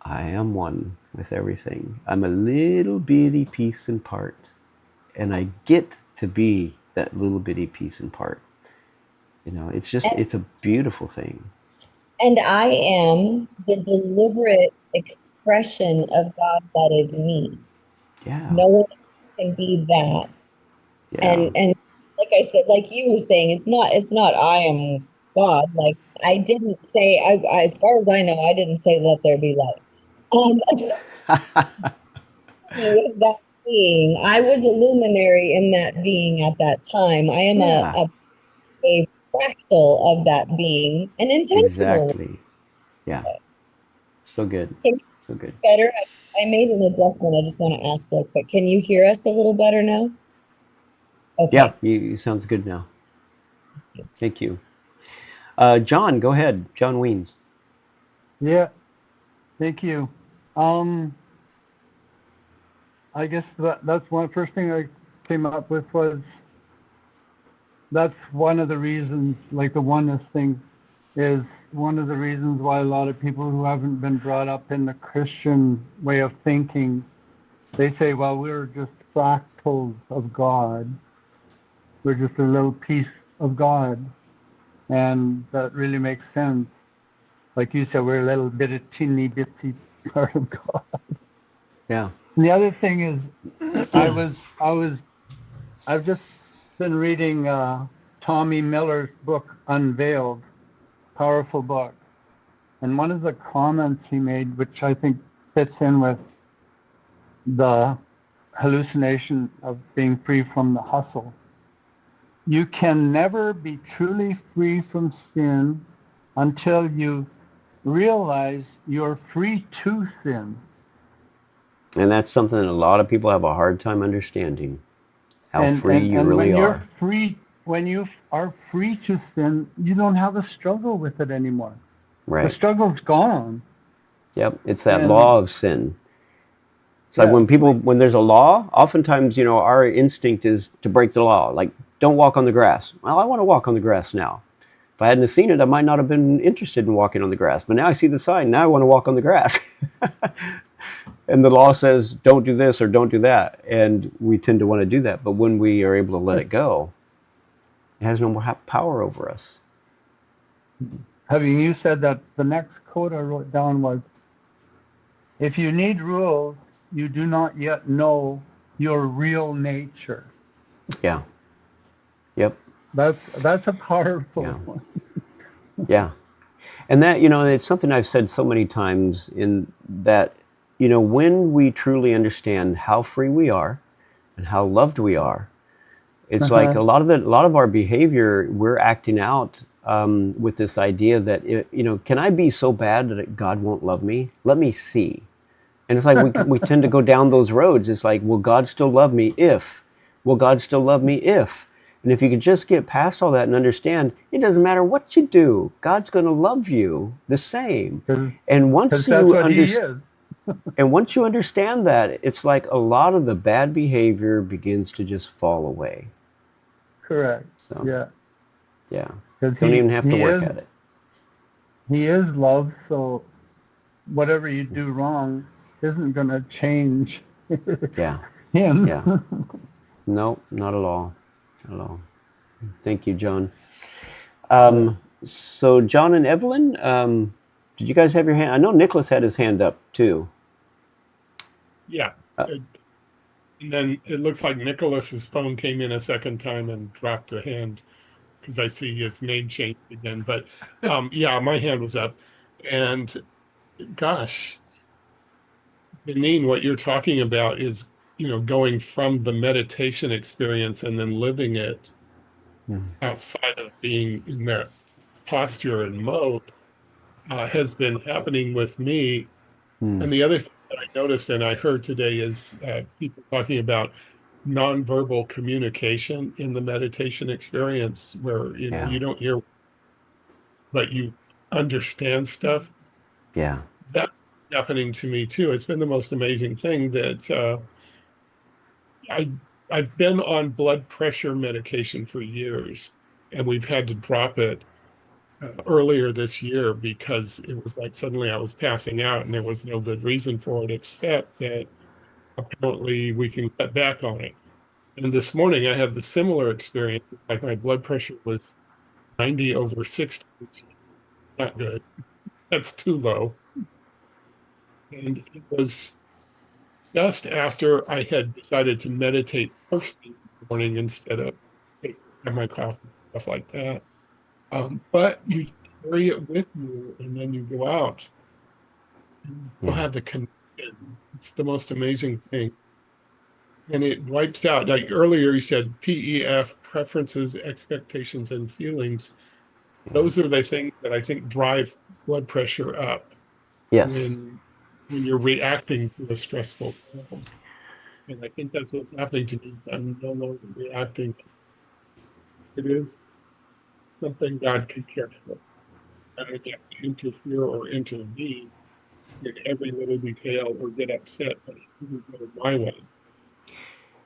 I am one with everything. I'm a little bitty piece and part, and I get to be that little bitty piece and part. It's a beautiful thing. and I am the deliberate expression of God that is me. Yeah, No one can be that. yeah, And like I said, like you were saying, it's not I am God. Like I didn't say as far as I know, I didn't say let there be light. With that being, I was a luminary in that being at that time. I am yeah, a fractal of that being, an intentional. exactly. Yeah, so good, Can you so good. hear better? I made an adjustment. I just want to ask real quick. Can you hear us a little better now? Yeah, Okay. you sounds good now. Thank you. John, go ahead. John Weens. Yeah, thank you. Um, I guess that's one first thing I came up with was that's one of the reasons, like the oneness thing, is one of the reasons why a lot of people who haven't been brought up in the Christian way of thinking they say, well, we're just fractals of God. We're just a little piece of God. And that really makes sense. Like you said, we're a little bit of teeny bitsy part of God. Yeah. And the other thing is, I've just been reading Tommy Miller's book, Unveiled, powerful book. And one of the comments he made, which I think fits in with the hallucination of being free from the hustle. You can never be truly free from sin until you realize you're free to sin. And that's something that a lot of people have a hard time understanding, how free you And really are. when you are free to sin, you don't have a struggle with it anymore. The Right. struggle's gone. Yep. It's that And law of sin. It's like yeah, when there's a law, oftentimes, our instinct is to break the law. Like, don't walk on the grass. Well, I want to walk on the grass now. If I hadn't seen it, I might not have been interested in walking on the grass. But now I see the sign. Now I want to walk on the grass. And the law says, don't do this or don't do that. And we tend to want to do that. But when we are able to let it go, it has no more power over us. having you said that, the next quote I wrote down was, if you need rules, you do not yet know your real nature. Yeah. Yep. That's a powerful Yeah. one. Yeah. And that, it's something I've said so many times in that, when we truly understand how free we are and how loved we are, it's like a lot of our behavior, we're acting out with this idea that, can I be so bad that God won't love me? Let me see. And it's like we tend to go down those roads. It's like, will God still love me if? Will God still love me if? And if you could just get past all that and understand, it doesn't matter what you do, God's going to love you the same. And once that's you what he is. and once you understand that, it's like a lot of the bad behavior begins to just fall away. Correct. So Yeah. Don't even have to work at it. He is love, so whatever you do wrong isn't going to change Yeah. him. Yeah. No, not at all. Not at all. Thank you, John. So John and Evelyn, did you guys have your hand? I know Nicholas had his hand up too. Yeah. And then it looks like Nicholas's phone came in a second time and dropped the hand because I see his name changed again. But yeah, my hand was up. And gosh, Benin, what you're talking about is, going from the meditation experience and then living it outside of being in that posture and mode has been happening with me. And the other thing that I noticed and I heard today is people talking about nonverbal communication in the meditation experience where, you don't hear, but you understand stuff. Yeah. That's happening to me too. It's been the most amazing thing that I've been on blood pressure medication for years, and we've had to drop it earlier this year because it was like suddenly I was passing out and there was no good reason for it except that apparently we can cut back on it. And this morning I had the similar experience, like my blood pressure was 90/60, which is not good. That's too low. And it was just after I had decided to meditate first thing in the morning instead of have my coffee, stuff like that. But you carry it with you and then you go out and you'll have the connection. It's the most amazing thing. And it wipes out, like earlier you said, PEF, preferences, expectations, and feelings. Those are the things that I think drive blood pressure up Yes. when you're reacting to a stressful problem. And I think that's what's happening to me. I'm no longer reacting. It is something God can care for. I don't have to interfere or intervene in every little detail or get upset, but it doesn't go my way.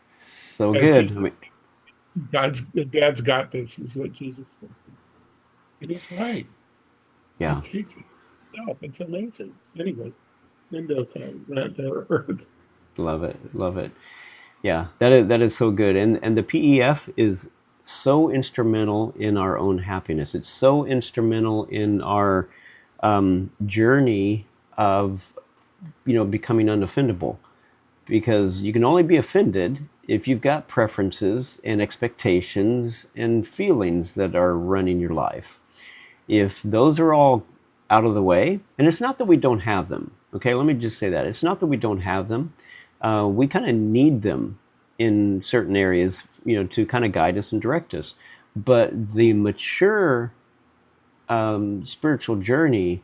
So As good. Jesus, Dad's got this, is what Jesus says. It is right. He Yeah. takes it himself. It's amazing. Anyway, end of rant there. Love it. Love it. Yeah, that is so good. And the PEF is so instrumental in our own happiness. It's so instrumental in our journey of, becoming unoffendable. Because you can only be offended if you've got preferences and expectations and feelings that are running your life. If those are all out of the way, and it's not that we don't have them, okay, let me just say that. It's not that we don't have them. We kind of need them in certain areas, to kind of guide us and direct us. But the mature spiritual journey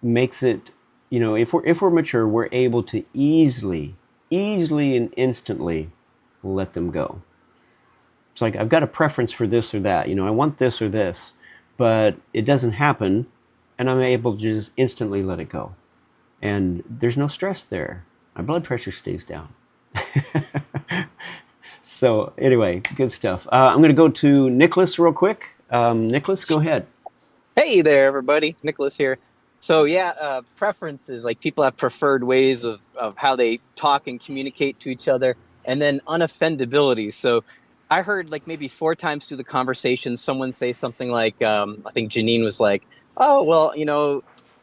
makes it, if we're mature, we're able to easily and instantly let them go. It's like, I've got a preference for this or that, I want this or this, but it doesn't happen, and I'm able to just instantly let it go. And there's no stress there. My blood pressure stays down. So anyway, good stuff. I'm going to go to Nicholas real quick. Nicholas, go ahead. Hey there, everybody. Nicholas here. So yeah, preferences, like people have preferred ways of how they talk and communicate to each other, and then unoffendability. So I heard like maybe 4 times through the conversation, someone say something like, I think Janine was like, oh, well,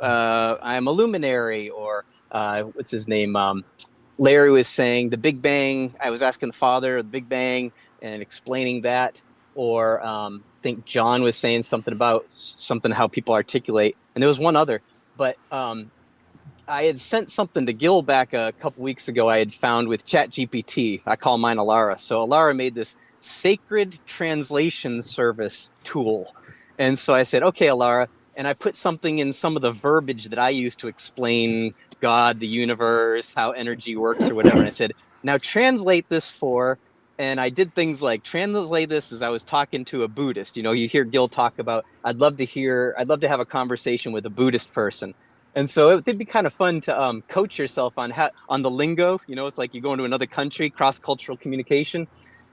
I'm a luminary, or what's his name? Larry was saying the Big Bang. I was asking the father of the Big Bang and explaining that. Or I think John was saying something about how people articulate. And there was one other. But I had sent something to Gil back a couple weeks ago. I had found with ChatGPT. I call mine Alara. So Alara made this sacred translation service tool. And so I said, okay, Alara. And I put something in some of the verbiage that I use to explain God, the universe, how energy works or whatever. And I said, now translate this for, and I did things like translate this as I was talking to a Buddhist. You hear Gil talk about, I'd love to have a conversation with a Buddhist person. And so it'd be kind of fun to coach yourself on the lingo. It's like you go into another country, cross-cultural communication.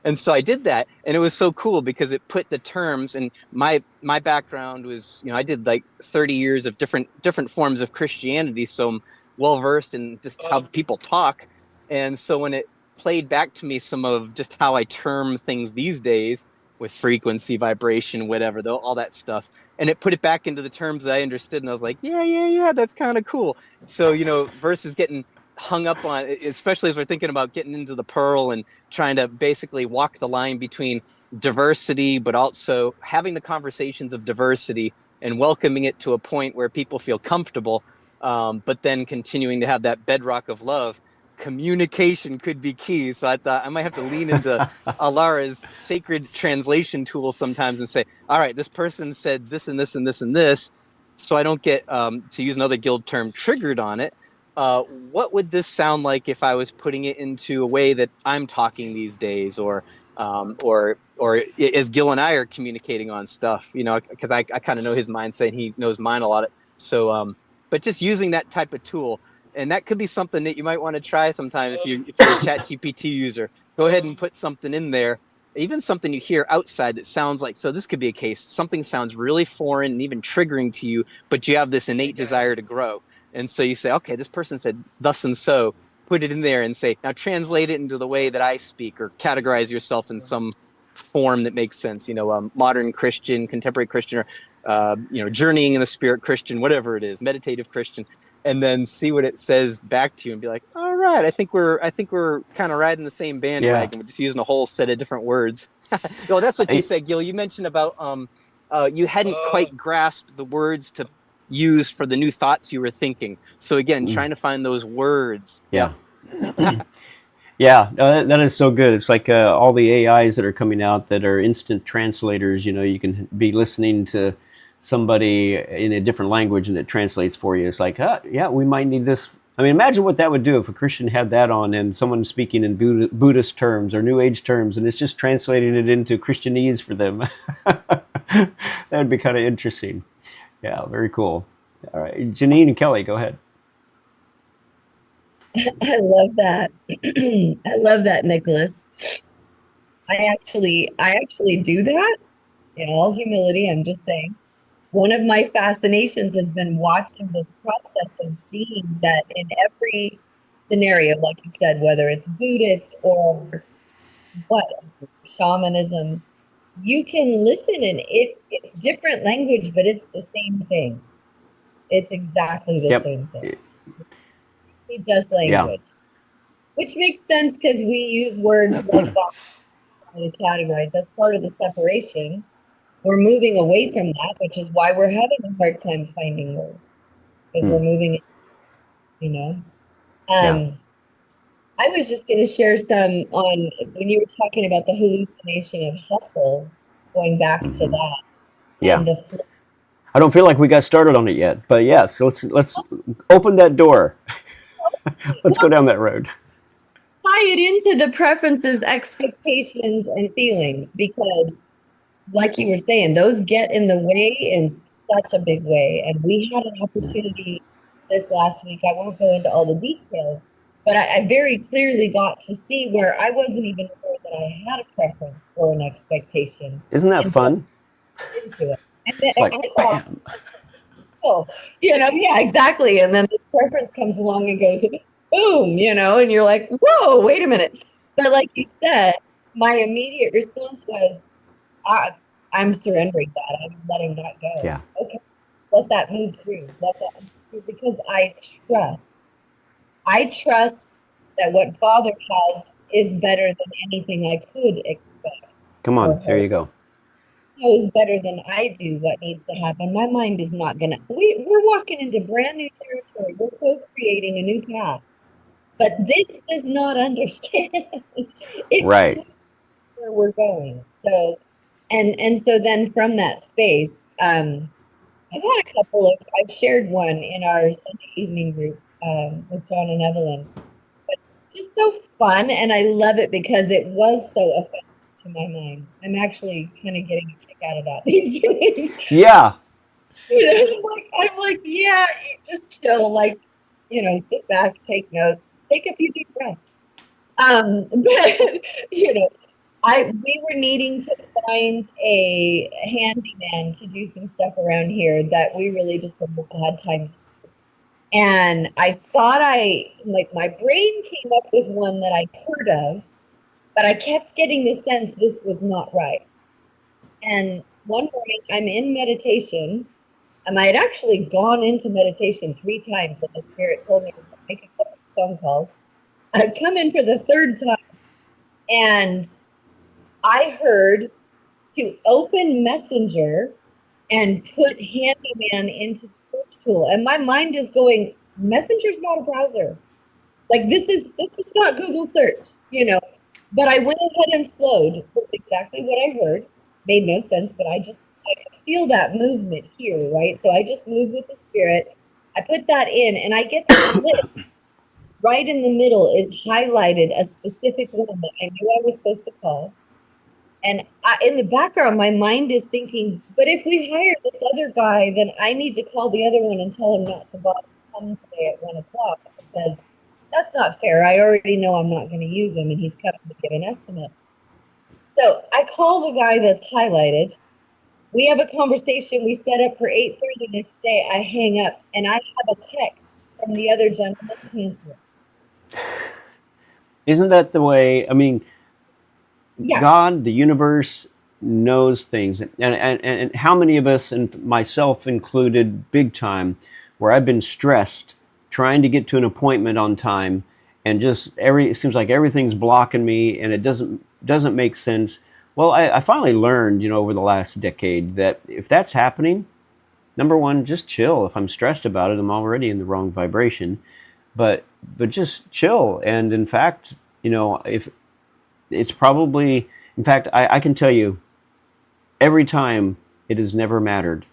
And so I did that, and it was so cool because it put the terms, and my background was, I did like 30 years of different forms of Christianity, so I'm well versed in just how people talk. And so when it played back to me some of just how I term things these days with frequency, vibration, whatever, all that stuff, and it put it back into the terms that I understood, and I was like, yeah, that's kind of cool. So versus getting hung up on, especially as we're thinking about getting into the pearl and trying to basically walk the line between diversity, but also having the conversations of diversity and welcoming it to a point where people feel comfortable, but then continuing to have that bedrock of love. Communication could be key. So I thought I might have to lean into Alara's sacred translation tool sometimes and say, all right, this person said this and this and this and this, so I don't get, to use another guild term, triggered on it. What would this sound like if I was putting it into a way that I'm talking these days, or as Gil and I are communicating on stuff, because I kind of know his mindset, and he knows mine a lot. So, but just using that type of tool, and that could be something that you might want to try sometime if you're a ChatGPT user. Go ahead and put something in there, even something you hear outside that sounds like, so this could be a case, something sounds really foreign and even triggering to you, but you have this innate desire to grow. And so you say, okay, this person said thus and so, put it in there and say, now translate it into the way that I speak, or categorize yourself in some form that makes sense, modern Christian, contemporary Christian, or, journeying in the spirit Christian, whatever it is, meditative Christian, and then see what it says back to you and be like, all right, I think we're kind of riding the same bandwagon. Yeah. We're just using a whole set of different words. Well, that's what you said, Gil. You mentioned about you hadn't quite grasped the words to use for the new thoughts you were thinking. So again, trying to find those words. Yeah. Yeah, that is so good. It's like all the AIs that are coming out that are instant translators. You can be listening to somebody in a different language and it translates for you. It's like, yeah, we might need this. I mean, imagine what that would do if a Christian had that on and someone speaking in Buddhist terms or New Age terms, and it's just translating it into Christianese for them. That would be kind of interesting. Yeah, very cool. All right, Janine and Kelly, go ahead. I love that. I love that, Nicholas. I actually do that. In all humility, I'm just saying. One of my fascinations has been watching this process of seeing that in every scenario, like you said, whether it's Buddhist or what, shamanism, you can listen and it's different language, but it's the same thing. It's exactly the same thing. It's just language. Which makes sense because we use words like that to categorize. That's part of the separation. We're moving away from that, which is why we're having a hard time finding words. Because we're moving, you know. I was just going to share some on when you were talking about the hallucination of hustle, going back to that. Yeah. And I don't feel like we got started on it yet, but yes, let's open that door. Let's go down that road. Tie it into the preferences, expectations, and feelings, because like you were saying, those get in the way in such a big way. And we had an opportunity this last week. I won't go into all the details, but I very clearly got to see where I wasn't even aware that I had a preference or an expectation. Isn't that fun? Into it. And it's like, bam. Oh, yeah, exactly. And then this preference comes along and goes, boom, and you're like, whoa, wait a minute. But like you said, my immediate response was, I'm surrendering that. I'm letting that go. Yeah. Okay. Let that move through. Let that move through, because I trust that what Father has is better than anything I could expect. Come on, there you go. Knows better than I do what needs to happen. My mind is not gonna. We're walking into brand new territory. We're co-creating a new path, but this does not understand. Right. Where we're going. So, and so then from that space, I've had a couple of. I've shared one in our Sunday evening group with John and Evelyn. But just so fun, and I love it because it was so offensive to my mind. I'm actually kind of getting a kick out of that these days. Yeah. I'm like, yeah, just chill, like, sit back, take notes, take a few deep breaths. But we were needing to find a handyman to do some stuff around here that we really just had time to do. And I thought my brain came up with one that I'd heard of, but I kept getting the sense this was not right. And one morning I'm in meditation, and I had actually gone into meditation 3 times, and the spirit told me to make a couple of phone calls. I'd come in for the 3rd time, and I heard to open Messenger and put handyman into the search tool. And my mind is going, Messenger's not a browser. Like this is not Google search, But I went ahead and flowed with exactly what I heard. Made no sense, but I could feel that movement here, right? So I just moved with the spirit. I put that in, and I get this list. Right in the middle is highlighted a specific one that I knew I was supposed to call. And in the background, my mind is thinking, but if we hire this other guy, then I need to call the other one and tell him not to come today at 1 o'clock, because that's not fair. I already know I'm not going to use him, and he's coming to give an estimate. So I call the guy that's highlighted. We have a conversation. We set up for 8:30 the next day. I hang up, and I have a text from the other gentleman canceling. Isn't that the way? I mean, yeah. God, the universe, knows things. And how many of us, and myself included big time, where I've been stressed trying to get to an appointment on time, and just it seems like everything's blocking me, and it doesn't make sense. Well, I finally learned, over the last decade, that if that's happening, number one, just chill. If I'm stressed about it, I'm already in the wrong vibration. But just chill. And in fact, if it's probably, in fact, I can tell you, every time it has never mattered,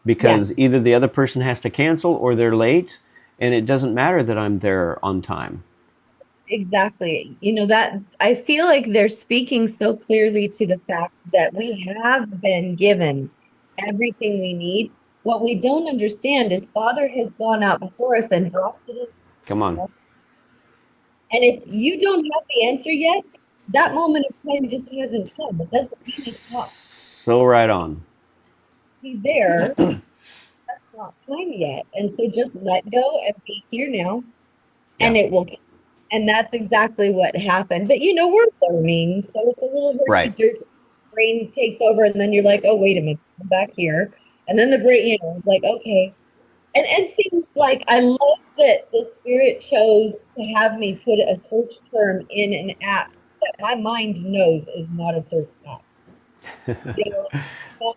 because either the other person has to cancel or they're late, and it doesn't matter that I'm there on time. Exactly. That I feel like they're speaking so clearly to the fact that we have been given everything we need. What we don't understand is Father has gone out before us and dropped it in. Come on. And if you don't have the answer yet, that moment of time just hasn't come. It doesn't mean it's not. So right on. Be there. That's not time yet. And so just let go and be here now. And it will come And that's exactly what happened. But we're learning, so it's a little Right. jerky. Brain takes over, and then you're like, oh, wait a minute, I'm back here. And then the brain, like, okay. And things like, I love that the Spirit chose to have me put a search term in an app that my mind knows is not a search app. Not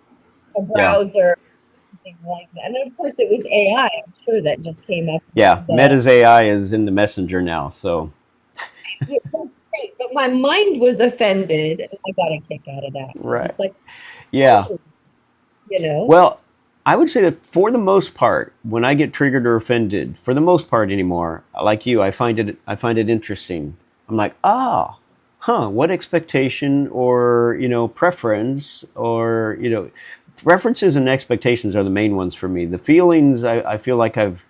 a browser, something like that. And of course, it was AI. I'm sure that just came up. Yeah, Meta's AI is in the messenger now, so. Right, but my mind was offended. I got a kick out of that. Right. It's like, yeah. Well, I would say that for the most part, when I get triggered or offended, for the most part anymore, like you, I find it interesting. I'm like, what expectation or, preference or, preferences and expectations are the main ones for me. The feelings, I feel like I've,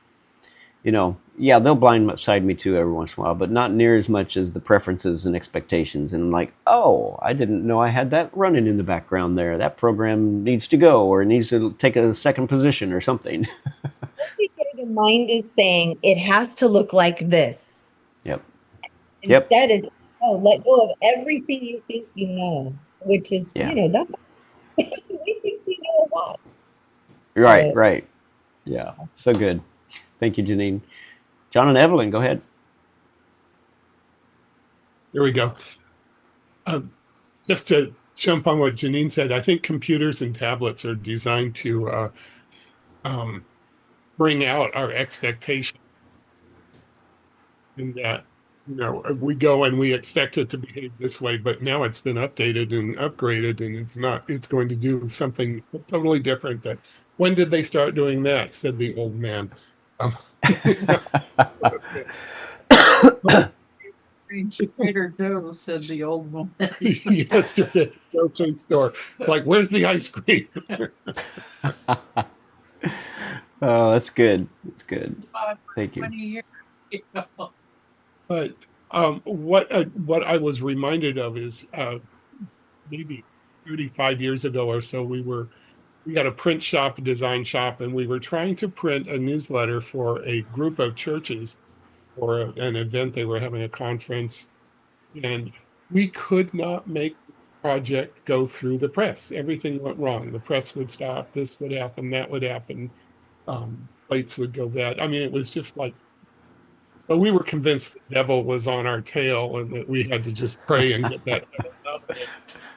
they'll blindside me too every once in a while, but not near as much as the preferences and expectations. And I'm like, I didn't know I had that running in the background there. That program needs to go, or it needs to take a second position or something. The mind is saying it has to look like this. Yep. Instead, it's, let go of everything you think you know, which is, that's we think we know a lot. Right. Yeah. So good. Thank you, Janine. John and Evelyn, go ahead. There we go. Just to jump on what Janine said, I think computers and tablets are designed to bring out our expectations. And that, we go and we expect it to behave this way, but now it's been updated and upgraded, and it's going to do something totally different. That when did they start doing that? Said the old man. Trader Joe, said the old woman. Yesterday at the grocery store. It's like, where's the ice cream? Oh, that's good. That's good. Thank you. 20 years ago. But what I was reminded of is maybe 35 years ago or so, we got a print shop, a design shop, and we were trying to print a newsletter for a group of churches for an event. They were having a conference, and we could not make the project go through the press. Everything went wrong. The press would stop. This would happen. That would happen. Plates would go bad. I mean, it was just like, but we were convinced the devil was on our tail and that we had to just pray and get that up.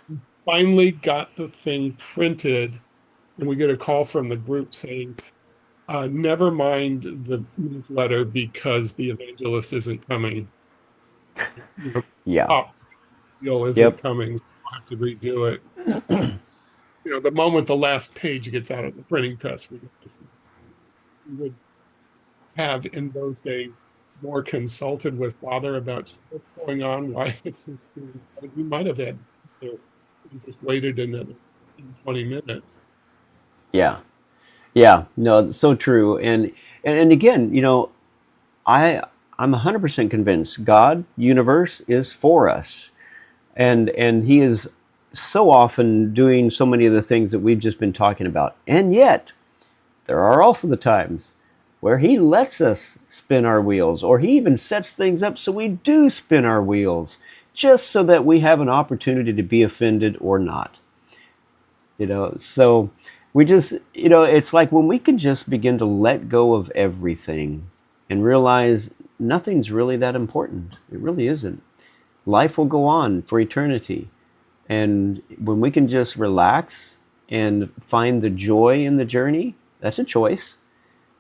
We finally got the thing printed, and we get a call from the group saying, never mind the newsletter because the evangelist isn't coming. Isn't coming. So we'll have to redo it. The moment the last page gets out of the printing press, we would have in those days more consulted with Father about what's going on, why it's doing. We might have had just waited another 20 minutes. Yeah, no, it's so true. And again, I'm 100% convinced God, universe is for us, and He is so often doing so many of the things that we've just been talking about. And yet, there are also the times where He lets us spin our wheels, or He even sets things up so we do spin our wheels, just so that we have an opportunity to be offended or not. So we just, it's like when we can just begin to let go of everything and realize nothing's really that important. It really isn't. Life will go on for eternity. And when we can just relax and find the joy in the journey, that's a choice.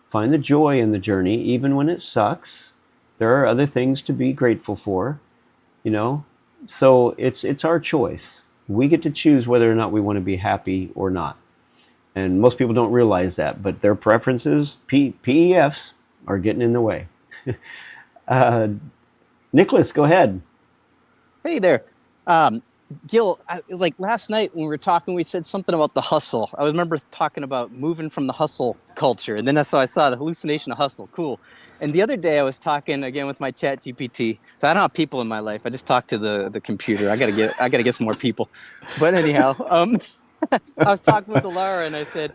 Find the joy in the journey, even when it sucks. There are other things to be grateful for, So it's our choice. We get to choose whether or not we want to be happy or not. And most people don't realize that, but their preferences, PEFs, are getting in the way. Nicholas, go ahead. Hey there. Gil, like last night when we were talking, we said something about the hustle. I remember talking about moving from the hustle culture. And then that's how I saw the hallucination of hustle. Cool. And the other day I was talking again with my chat GPT. So I don't have people in my life. I just talk to the computer. I gotta get some more people. But anyhow, I was talking with Alara and I said,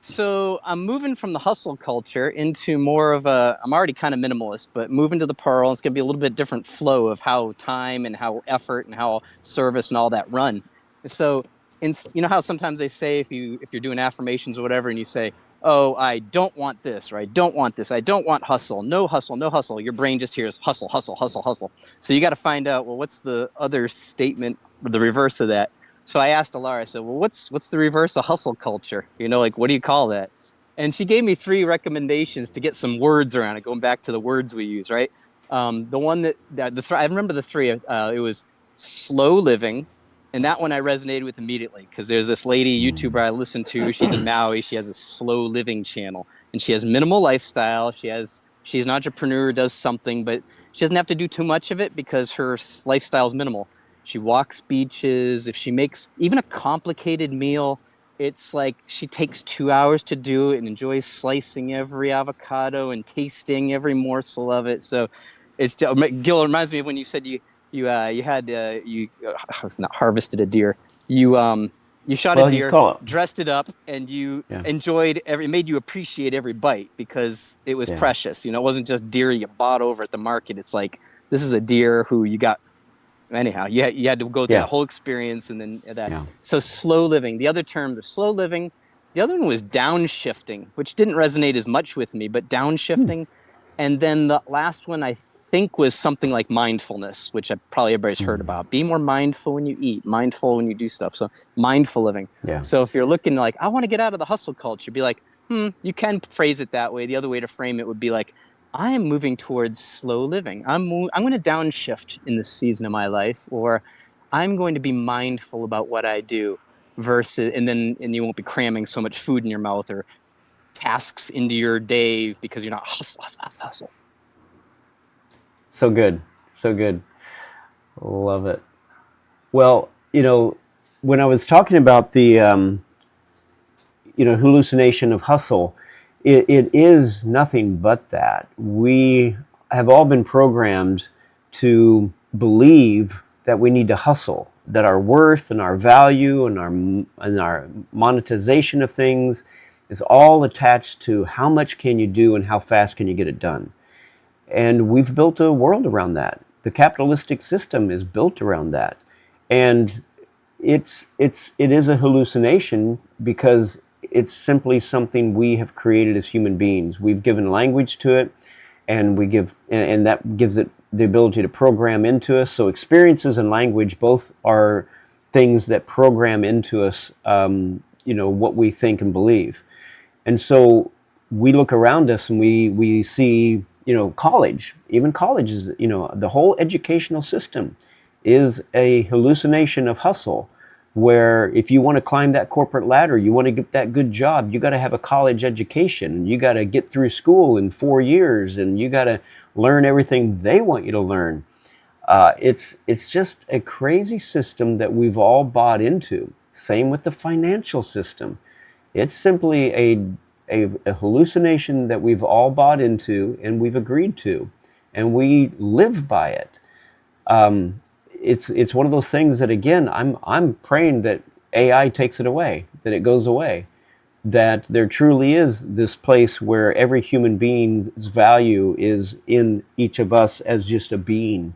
So I'm moving from the hustle culture into more of a, I'm already kind of minimalist, but moving to the Pearl, it's going to be a little bit different flow of how time and how effort and how service and all that run. So, you know how sometimes they say if you're doing affirmations or whatever, and you say, "Oh, I don't want this," or "I don't want this," "I don't want hustle," "No hustle," "No hustle." Your brain just hears hustle, hustle, hustle, hustle. So you got to find out, well, what's the other statement, or the reverse of that? So I asked Alara, I said, well, what's the reverse of hustle culture? You know, like, what do you call that? And she gave me 3 recommendations to get some words around it, going back to the words we use, right? The one I remember the 3, it was slow living. And that one I resonated with immediately because there's this lady YouTuber I listen to. She's in Maui. She has a slow living channel and she has minimal lifestyle. She's an entrepreneur, does something, but she doesn't have to do too much of it because her lifestyle is minimal. She walks beaches. If she makes even a complicated meal, it's like she takes 2 hours to do it and enjoys slicing every avocado and tasting every morsel of it. So it's Gil, it reminds me of when you said you it's not harvested a deer. You shot a deer, dressed it up, and you enjoyed it made you appreciate every bite because it was precious. You know, it wasn't just deer you bought over at the market. It's like, this is a deer who you got. Anyhow, you had to go through that whole experience, and then that. Yeah. So slow living. The other term, the slow living. The other one was downshifting, which didn't resonate as much with me, but downshifting. And then the last one I think was something like mindfulness, which probably everybody's heard about. Be more mindful when you eat, mindful when you do stuff. So mindful living. Yeah. So if you're looking like, I want to get out of the hustle culture, be like, you can phrase it that way. The other way to frame it would be like, I am moving towards slow living. I'm going to downshift in this season of my life, or I'm going to be mindful about what I do versus, and you won't be cramming so much food in your mouth or tasks into your day because you're not hustle. So good. So good. Love it. Well, you know, when I was talking about the, hallucination of hustle, it is nothing but that. We have all been programmed to believe that we need to hustle, that our worth and our value and our monetization of things is all attached to how much can you do and how fast can you get it done. And we've built a world around that. The capitalistic system is built around that. And it is a hallucination because it's simply something we have created as human beings. We've given language to it, and that gives it the ability to program into us. So experiences and language both are things that program into us, what we think and believe. And so we look around us and we see, college. Even college is, the whole educational system is a hallucination of hustle, where if you want to climb that corporate ladder, you want to get that good job, you got to have a college education. You got to get through school in 4 years, and you got to learn everything they want you to learn. It's just a crazy system that we've all bought into. Same with the financial system. It's simply a hallucination that we've all bought into and we've agreed to, and we live by it. It's one of those things that, again, I'm praying that AI takes it away, that it goes away, that there truly is this place where every human being's value is in each of us as just a being,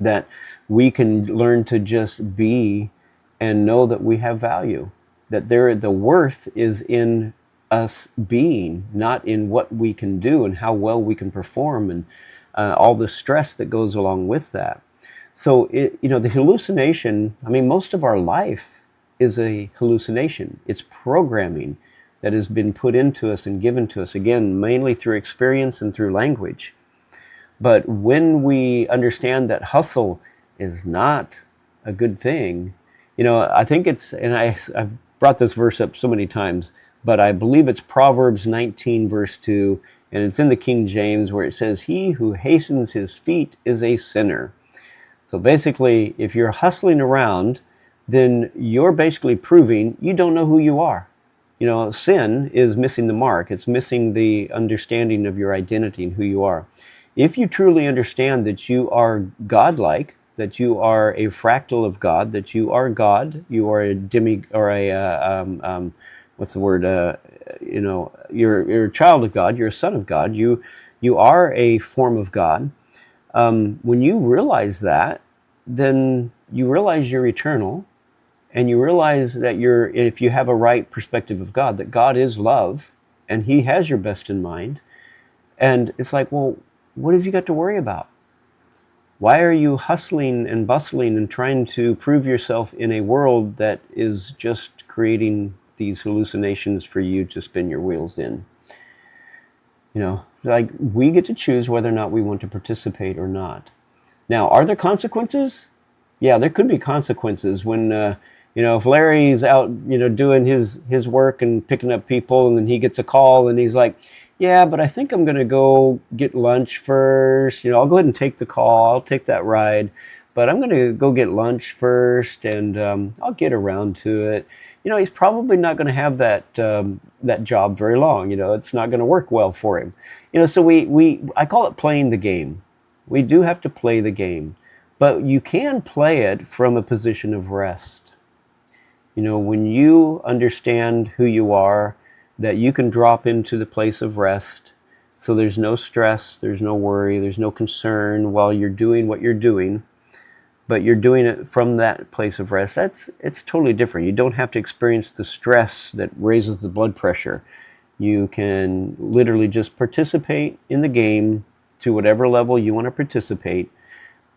that we can learn to just be and know that we have value, that the worth is in us being, not in what we can do and how well we can perform and all the stress that goes along with that. So, the hallucination, most of our life is a hallucination. It's programming that has been put into us and given to us, again, mainly through experience and through language. But when we understand that hustle is not a good thing, I think it's, and I've brought this verse up so many times, but I believe it's Proverbs 19, verse 2, and it's in the King James, where it says, "He who hastens his feet is a sinner." So basically, if you're hustling around, then you're basically proving you don't know who you are. Sin is missing the mark. It's missing the understanding of your identity and who you are. If you truly understand that you are godlike, that you are a fractal of God, that you are God, you are a what's the word? You're a child of God. You're a son of God. You are a form of God. When you realize that, then you realize you're eternal, and you realize that if you have a right perspective of God, that God is love, and He has your best in mind. And it's like, well, what have you got to worry about? Why are you hustling and bustling and trying to prove yourself in a world that is just creating these hallucinations for you to spin your wheels in? Like, we get to choose whether or not we want to participate or not. Now, are there consequences? Yeah, there could be consequences when, if Larry's out, doing his work and picking up people, and then he gets a call and he's like, yeah, but I think I'm going to go get lunch first. I'll go ahead and take the call. I'll take that ride. But I'm going to go get lunch first, and I'll get around to it. He's probably not going to have that job very long. It's not going to work well for him. So I call it playing the game. We do have to play the game. But you can play it from a position of rest. When you understand who you are, that you can drop into the place of rest, so there's no stress, there's no worry, there's no concern while you're doing what you're doing, but you're doing it from that place of rest. It's totally different. You don't have to experience the stress that raises the blood pressure. You can literally just participate in the game to whatever level you want to participate.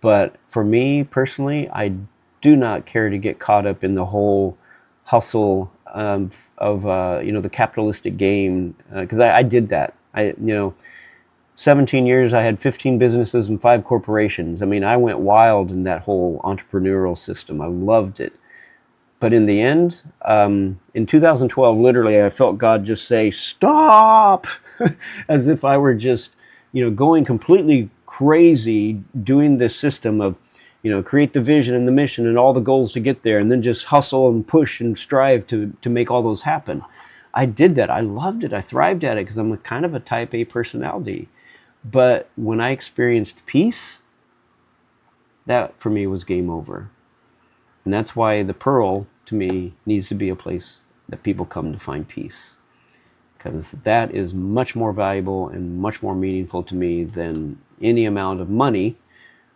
But for me personally, I do not care to get caught up in the whole hustle of the capitalistic game, because I did that. 17 years, I had 15 businesses and 5 corporations. I mean, I went wild in that whole entrepreneurial system. I loved it. But in the end, in 2012, literally, I felt God just say, stop, as if I were just, going completely crazy doing this system of, create the vision and the mission and all the goals to get there, and then just hustle and push and strive to make all those happen. I did that. I loved it. I thrived at it because I'm kind of a type A personality. But when I experienced peace, that for me was game over. And that's why the Pearl, to me, needs to be a place that people come to find peace. Because that is much more valuable and much more meaningful to me than any amount of money.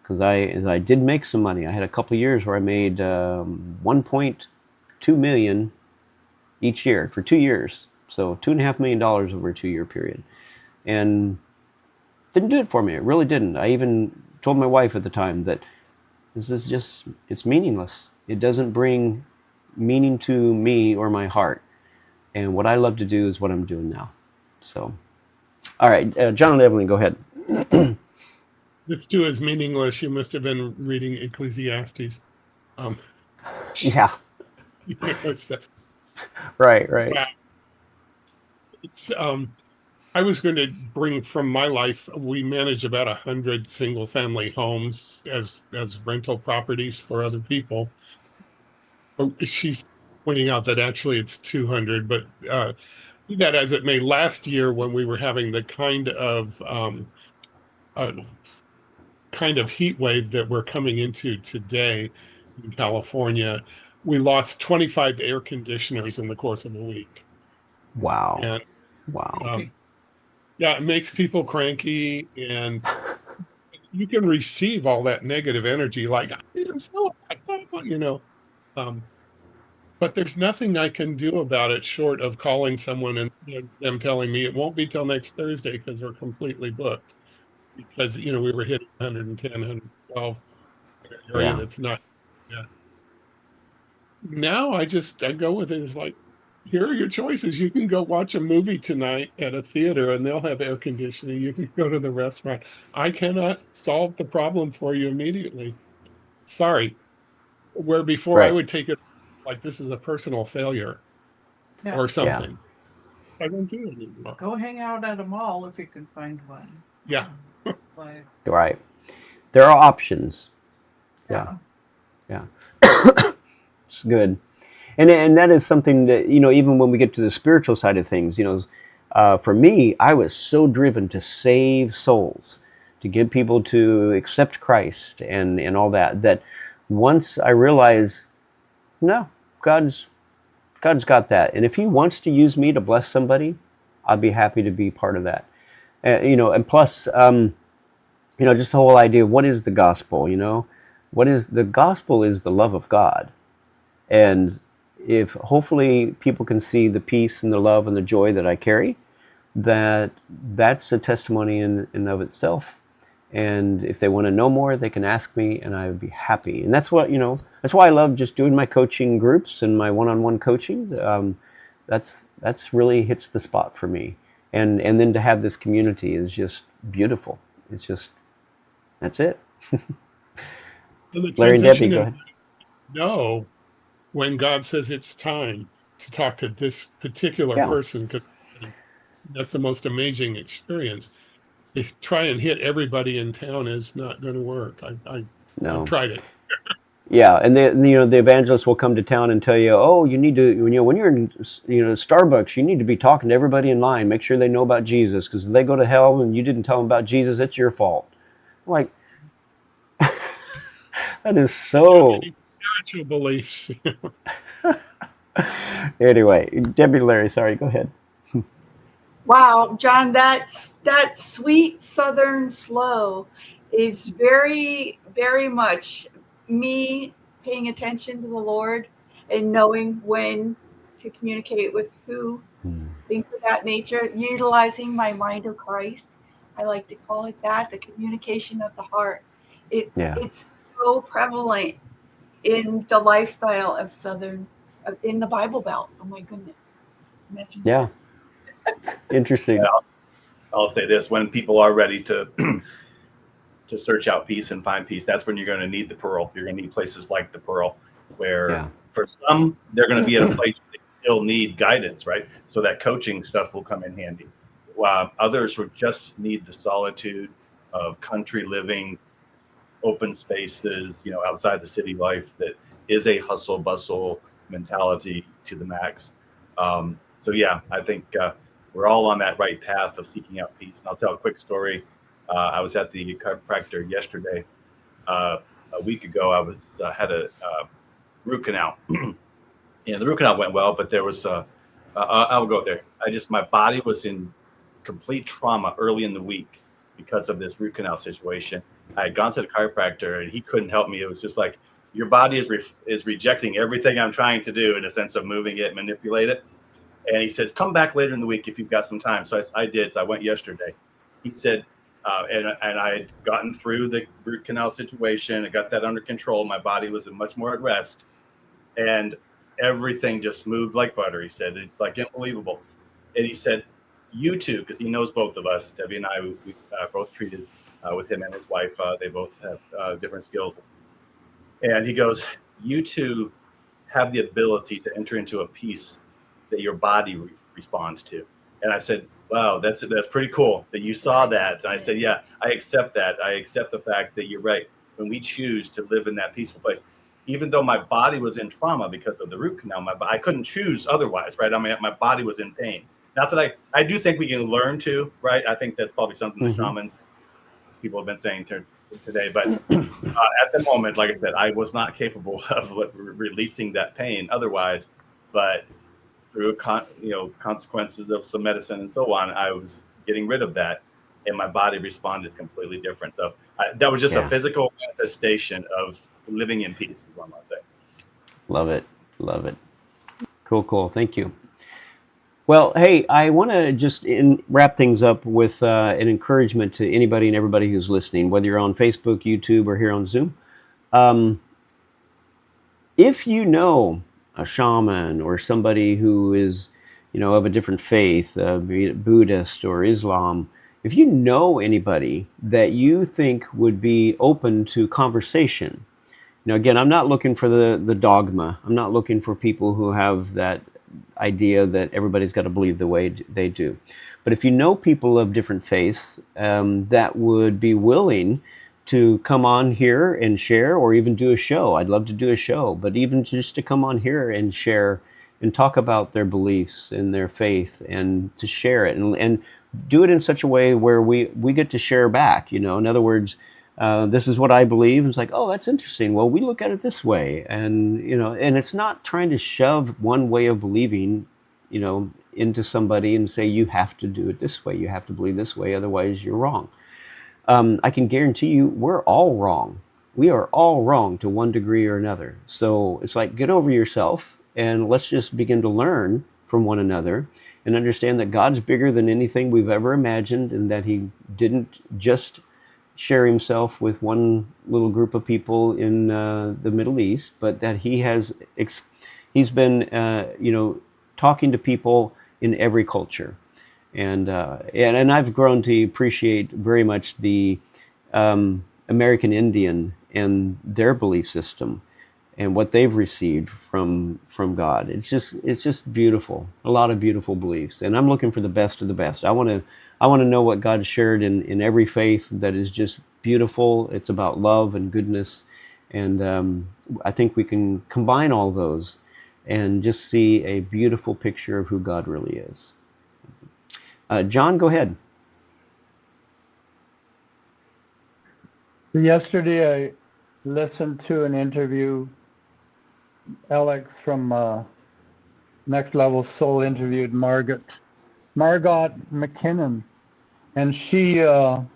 Because I did make some money. I had a couple of years where I made 1.2 million each year for 2 years. So $2.5 million over a 2-year period. And didn't do it for me. It really didn't. I even told my wife at the time that this is just, it's meaningless. It doesn't bring meaning to me or my heart. And what I love to do is what I'm doing now. So, all right, John and Evelyn, go ahead. This too is meaningless. You must have been reading Ecclesiastes. Yeah. Right. It's, I was going to bring from my life, we manage about 100 single-family homes as rental properties for other people. She's pointing out that actually it's 200, but that as it may, last year when we were having the kind of heat wave that we're coming into today in California, we lost 25 air conditioners in the course of a week. Wow. And, wow. Yeah, it makes people cranky, and you can receive all that negative energy like, I'm so, but there's nothing I can do about it short of calling someone and them telling me it won't be till next Thursday because we're completely booked. Because, we were hitting 110, 112 area that's not, yeah. Now I go with it as like, here are your choices. You can go watch a movie tonight at a theater and they'll have air conditioning. You can go to the restaurant. I cannot solve the problem for you immediately. Sorry. Where before I would take it like this is a personal failure or something. I don't do it anymore. Go hang out at a mall if you can find one. Yeah. Right. There are options. Yeah. It's good. And that is something that, even when we get to the spiritual side of things, for me, I was so driven to save souls, to get people to accept Christ and all that once I realized, no, God's God's got that. And if he wants to use me to bless somebody, I'd be happy to be part of that. And plus, just the whole idea of what is the gospel, what is the gospel is the love of God. And if hopefully people can see the peace and the love and the joy that I carry, that's a testimony in and of itself. And if they want to know more, they can ask me, and I would be happy. And that's what, that's why I love just doing my coaching groups and my one-on-one coaching. That's really hits the spot for me. And then to have this community is just beautiful. It's just, that's it. Larry and Debbie, go ahead. No, when God says it's time to talk to this particular person, because that's the most amazing experience. Try and hit everybody in town is not going to work. I've tried it. Yeah, and the evangelists will come to town and tell you, oh, you need to, when you're in Starbucks, you need to be talking to everybody in line. Make sure they know about Jesus, because if they go to hell and you didn't tell them about Jesus, it's your fault. I'm like, that is so. Spiritual beliefs. Anyway, Debbie, Larry, sorry, go ahead. Wow, John, that sweet Southern slow is very, very much me paying attention to the Lord and knowing when to communicate with who, things of that nature, utilizing my mind of Christ. I like to call it that, the communication of the heart. It's so prevalent in the lifestyle of Southern, in the Bible Belt. Oh my goodness. Imagine that. Interesting. I'll say this: when people are ready to search out peace and find peace, that's when you're going to need the Pearl. You're going to need places like the Pearl, where for some they're going to be at a place where they still need guidance, right? So that coaching stuff will come in handy. While others will just need the solitude of country living, open spaces, outside the city life that is a hustle bustle mentality to the max. So I think we're all on that right path of seeking out peace. And I'll tell a quick story. I was at the chiropractor yesterday. A week ago, I was had a root canal, and the root canal went well, but there was I'll go there. My body was in complete trauma early in the week because of this root canal situation. I had gone to the chiropractor, and he couldn't help me. It was just like, your body is rejecting everything I'm trying to do in a sense of moving it, manipulate it. And he says, come back later in the week if you've got some time. So I did. So I went yesterday. He said, and I had gotten through the root canal situation. I got that under control. My body was much more at rest. And everything just moved like butter. He said, it's like unbelievable. And he said, you two, because he knows both of us, Debbie and I, we both treated with him and his wife. They both have different skills. And he goes, you two have the ability to enter into a peace that your body responds to. And I said, wow, that's pretty cool that you saw that. And I said, yeah, I accept that. I accept the fact that you're right. When we choose to live in that peaceful place, even though my body was in trauma because of the root canal, I couldn't choose otherwise, right? I mean, my body was in pain. Not that I do think we can learn to, right? I think that's probably something the shamans, people have been saying today. But at the moment, like I said, I was not capable of releasing that pain otherwise. But through consequences of some medicine and so on, I was getting rid of that, and my body responded completely different. So that was just a physical manifestation of living in peace, is what I'm going to say. Love it. Cool. Thank you. Well, hey, I want to just wrap things up with an encouragement to anybody and everybody who's listening, whether you're on Facebook, YouTube, or here on Zoom. If you know a shaman or somebody who is, of a different faith, be it Buddhist or Islam, if you know anybody that you think would be open to conversation, again, I'm not looking for the dogma. I'm not looking for people who have that idea that everybody's got to believe the way they do. But if you know people of different faiths that would be willing to come on here and share, or even do a show. I'd love to do a show, but even just to come on here and share and talk about their beliefs and their faith, and to share it and do it in such a way where we get to share back. In other words, this is what I believe. It's like, oh, that's interesting. Well, we look at it this way. And, and it's not trying to shove one way of believing, into somebody and say, you have to do it this way. You have to believe this way. Otherwise, you're wrong. I can guarantee you we're all wrong. We are all wrong to one degree or another. So it's like, get over yourself and let's just begin to learn from one another and understand that God's bigger than anything we've ever imagined, and that he didn't just share himself with one little group of people in the Middle East, but that he's been, talking to people in every culture. And I've grown to appreciate very much the American Indian and their belief system and what they've received from God. It's just beautiful. A lot of beautiful beliefs, and I'm looking for the best of the best. I want to know what God shared in every faith that is just beautiful. It's about love and goodness, and I think we can combine all those and just see a beautiful picture of who God really is. John, go ahead. Yesterday, I listened to an interview. Alex from Next Level Soul interviewed Margot McKinnon, and she had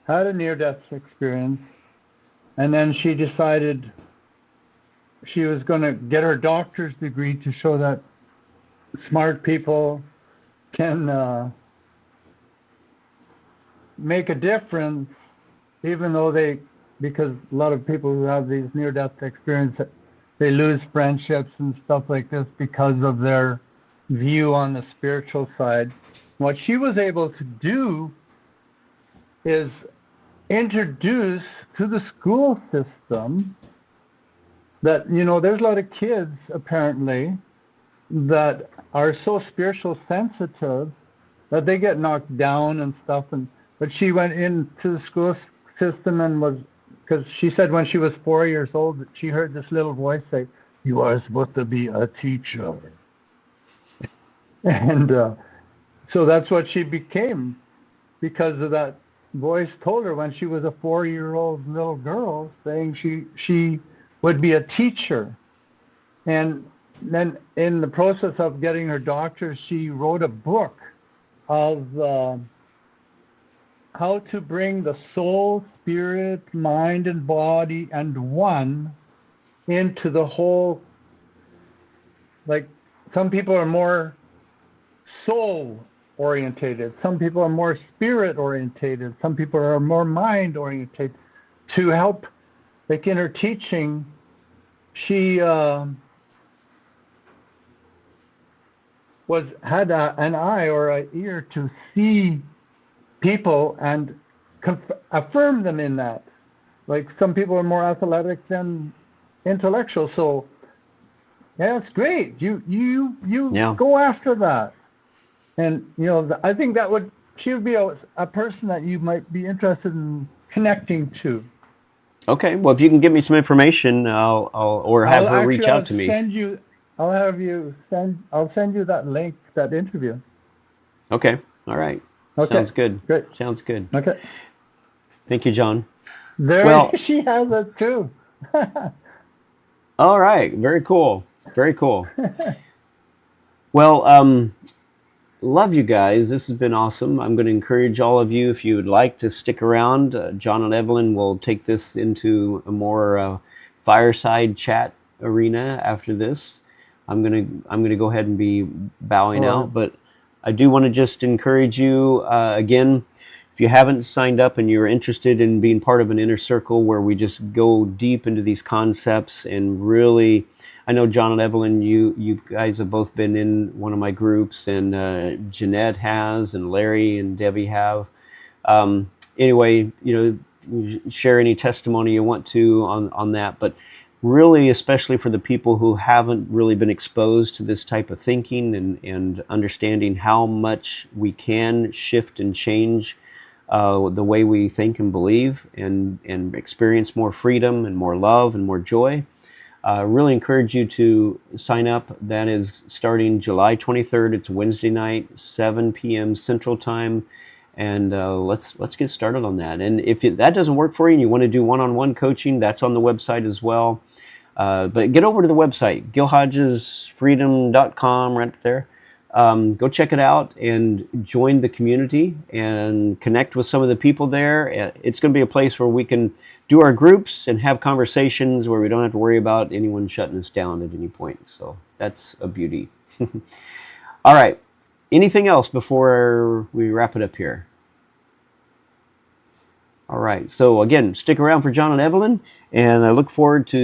a near-death experience, and then she decided she was going to get her doctor's degree to show that smart people can make a difference, even though because a lot of people who have these near-death experiences, they lose friendships and stuff like this because of their view on the spiritual side. What she was able to do is introduce to the school system that, there's a lot of kids apparently that are so spiritual sensitive that they get knocked down and stuff. But she went into the school system and because she said when she was 4 years old that she heard this little voice say, "You are supposed to be a teacher." And so that's what she became, because of that voice told her when she was a 4-year-old little girl, saying she would be a teacher. And then in the process of getting her doctorate, she wrote a book of how to bring the soul, spirit, mind, and body and one into the whole. Like, some people are more soul orientated, some people are more spirit orientated, some people are more mind orientated. To help, like in her teaching, she had an eye or an ear to see people and affirm them in that. Like, some people are more athletic than intellectual, so yeah, it's great. You go after that, and I think she would be a person that you might be interested in connecting to. Okay, well, if you can give me some information, I'll have her reach out to me. I'll send you that link, that interview. Okay, all right. Okay. Sounds good. Great. Sounds good. Okay. Thank you, John. She has it too. All right. Very cool. Very cool. Well, love you guys. This has been awesome. I'm going to encourage all of you, if you would like to stick around. John and Evelyn will take this into a more fireside chat arena after this. I'm gonna go ahead and be bowing out, but I do want to just encourage you again. If you haven't signed up and you're interested in being part of an inner circle where we just go deep into these concepts and really, I know John and Evelyn, you guys have both been in one of my groups, and Jeanette has, and Larry and Debbie have. Anyway, share any testimony you want to on that, but really, especially for the people who haven't really been exposed to this type of thinking and understanding how much we can shift and change the way we think and believe, and experience more freedom and more love and more joy. Really encourage you to sign up. That is starting July 23rd. It's Wednesday night, 7 p.m. Central Time And let's get started on that. And if that doesn't work for you and you want to do one-on-one coaching, that's on the website as well. But get over to the website, gilhodgesfreedom.com, right up there. Go check it out and join the community and connect with some of the people there. It's going to be a place where we can do our groups and have conversations where we don't have to worry about anyone shutting us down at any point. So that's a beauty. All right. Anything else before we wrap it up here? All right. So again, stick around for John and Evelyn, and I look forward to